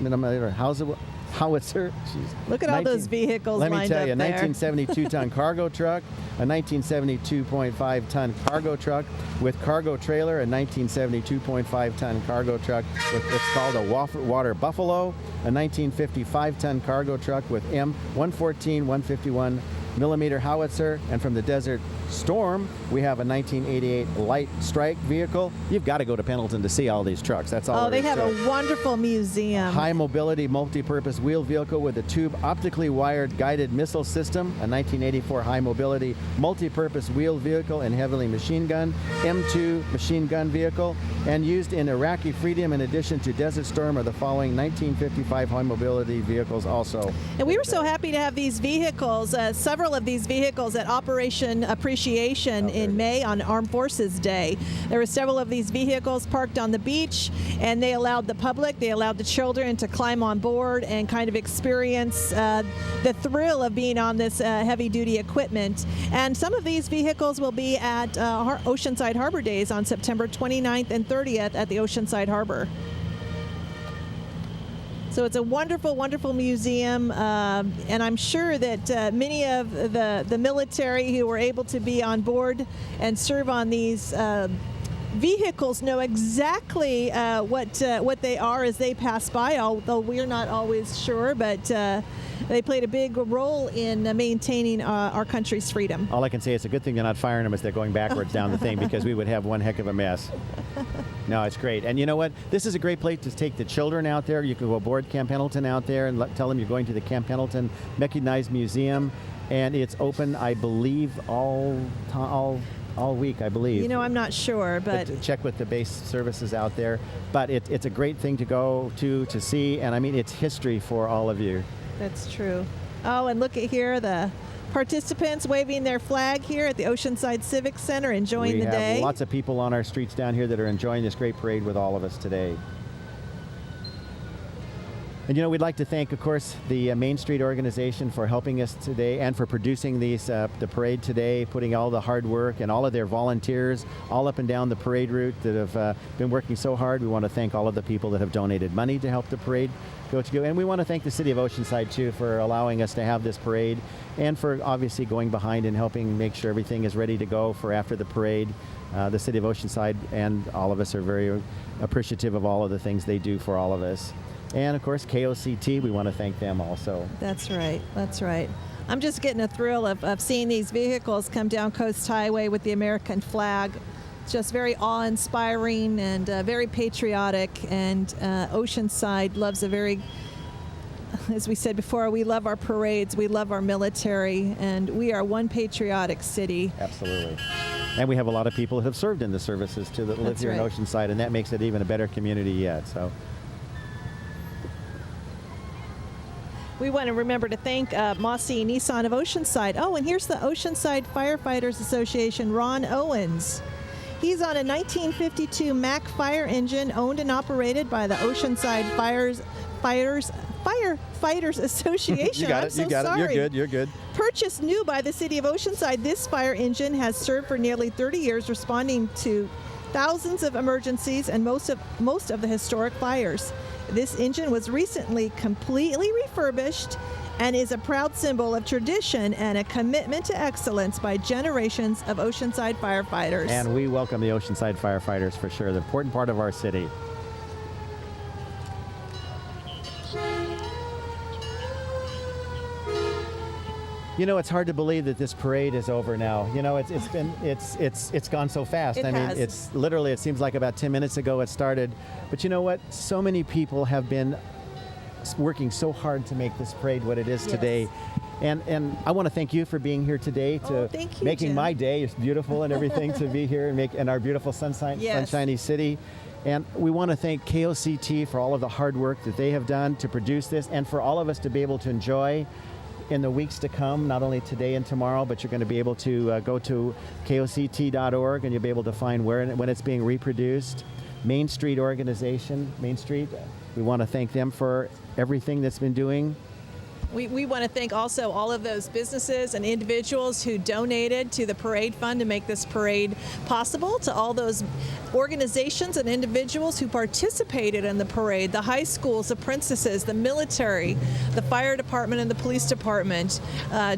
Look at all those vehicles lined up there. Let me tell you, a 1972-ton cargo truck, a 1972.5-ton cargo truck with cargo trailer, a 1972.5-ton cargo truck with it's called a Water Buffalo, a 1955-ton cargo truck with M114, 151 millimeter howitzer, and from the Desert Storm, we have a 1988 light strike vehicle. You've got to go to Pendleton to see all these trucks. That's all. Oh, they have a a wonderful museum. high mobility multi-purpose wheeled vehicle with a tube optically wired guided missile system, a 1984 high mobility multi-purpose wheeled vehicle and heavily machine gun, M2 machine gun vehicle, and used in Iraqi freedom in addition to Desert Storm are the following 1955 high mobility vehicles also. And we were so happy to have these vehicles, several of these vehicles at Operation Appreciation in May on Armed Forces Day. There were several of these vehicles parked on the beach, and they allowed the public, they allowed the children to climb on board and kind of experience the thrill of being on this heavy-duty equipment. And some of these vehicles will be at Oceanside Harbor Days on September 29th and 30th at the Oceanside Harbor. So it's a wonderful, wonderful museum, and I'm sure that many of the military who were able to be on board and serve on these vehicles know exactly what they are as they pass by, although we're not always sure, but they played a big role in maintaining our country's freedom. All I can say is it's a good thing they're not firing them as they're going backwards down the thing, because we would have one heck of a mess. No, it's great. And you know what? This is a great place to take the children out there. You can go aboard Camp Pendleton out there and tell them you're going to the Camp Pendleton Mechanized Museum. And it's open, I believe, all week, I believe. You know, I'm not sure, but check with the base services out there. But it's a great thing to go to see. And I mean, it's history for all of you. That's true. Oh, and look at here, the participants waving their flag here at the Oceanside Civic Center, enjoying the day. We have lots of people on our streets down here that are enjoying this great parade with all of us today. And you know, we'd like to thank, of course, the Main Street organization for helping us today and for producing these the parade today, putting all the hard work and all of their volunteers all up and down the parade route that have been working so hard. We want to thank all of the people that have donated money to help the parade go. And we want to thank the City of Oceanside, too, for allowing us to have this parade and for obviously going behind and helping make sure everything is ready to go for after the parade. The City of Oceanside and all of us are very appreciative of all of the things they do for all of us. And, of course, KOCT, we want to thank them also. That's right. That's right. I'm just getting a thrill of seeing these vehicles come down Coast Highway with the American flag. It's just very awe-inspiring and very patriotic. And Oceanside loves as we said before, we love our parades, we love our military, and we are one patriotic city. Absolutely. And we have a lot of people that have served in the services, too, that live here in Oceanside, and that makes it even a better community yet. So. We want to remember to thank Mossy Nissan of Oceanside. Oh, and here's the Oceanside Firefighters Association, Ron Owens. He's on a 1952 Mack fire engine owned and operated by the Oceanside Firefighters Association. You got it. You're good. Purchased new by the City of Oceanside, this fire engine has served for nearly 30 years, responding to thousands of emergencies and most of the historic fires. This engine was recently completely refurbished and is a proud symbol of tradition and a commitment to excellence by generations of Oceanside firefighters. And we welcome the Oceanside firefighters for sure, the important part of our city. You know, it's hard to believe that this parade is over now. You know, it's gone so fast. It has. It's literally, it seems like about 10 minutes ago it started. But you know what? So many people have been working so hard to make this parade what it is today. And I want to thank you for being here today, to making Jim. my day. It's beautiful and everything to be here and in our beautiful sunshiny city. And we want to thank KOCT for all of the hard work that they have done to produce this, and for all of us to be able to enjoy in the weeks to come, not only today and tomorrow, but you're going to be able to go to koct.org and you'll be able to find when it's being reproduced. Main Street organization, Main Street, we want to thank them for everything that's been doing. We want to thank also all of those businesses and individuals who donated to the parade fund to make this parade possible, to all those organizations and individuals who participated in the parade, the high schools, the princesses, the military, the fire department and the police department.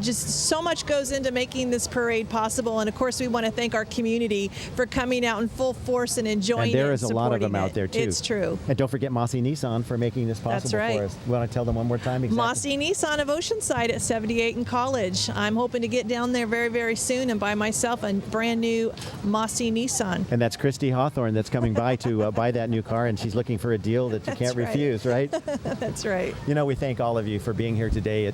Just so much goes into making this parade possible. And of course, we want to thank our community for coming out in full force and enjoying it. And there is a lot of them out there too. It's true. And don't forget Mossy Nissan for making this possible for us. You want to tell them one more time exactly? Mossy Nissan. Nissan of Oceanside at 78 and College. I'm hoping to get down there very, very soon and buy myself a brand new mossy Nissan. And that's Kristi Hawthorne that's coming by to buy that new car, and she's looking for a deal that you can't refuse, right? That's right. You know, we thank all of you for being here today.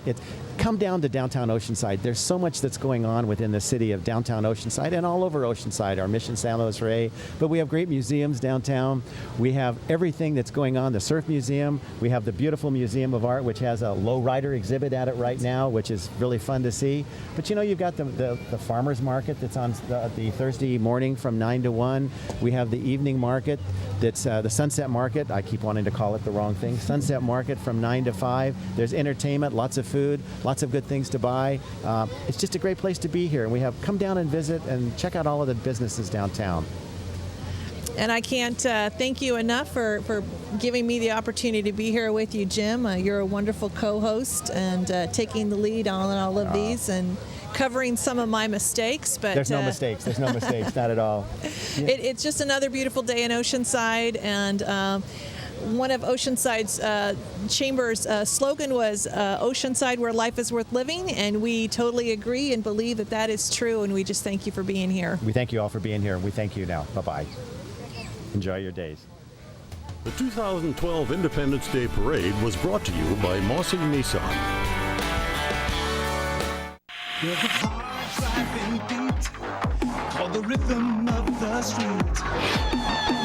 Come down to Downtown Oceanside. There's so much that's going on within the city of Downtown Oceanside and all over Oceanside, our Mission San Luis Rey. But we have great museums downtown. We have everything that's going on. The Surf Museum. We have the beautiful Museum of Art, which has a lowrider exhibit at it right now, which is really fun to see. But you know, you've got the farmers market that's on the Thursday morning from 9 to 1. We have the evening market that's the Sunset Market. I keep wanting to call it the wrong thing. Sunset Market from 9 to 5. There's entertainment, lots of food, lots of good things to buy. It's just a great place to be here. And we have come down and visit and check out all of the businesses downtown. And I can't thank you enough for giving me the opportunity to be here with you, Jim. You're a wonderful co-host and taking the lead on all of these and covering some of my mistakes. But there's no mistakes. There's no mistakes, not at all. Yeah. It's just another beautiful day in Oceanside, and one of Oceanside's Chamber's slogan was Oceanside where life is worth living, and we totally agree and believe that that is true, and we just thank you for being here. We thank you all for being here. We thank you now. Bye-bye. Enjoy your days. The 2012 Independence Day Parade was brought to you by Mossy Nissan. There's a hard driving beat called the rhythm of the street.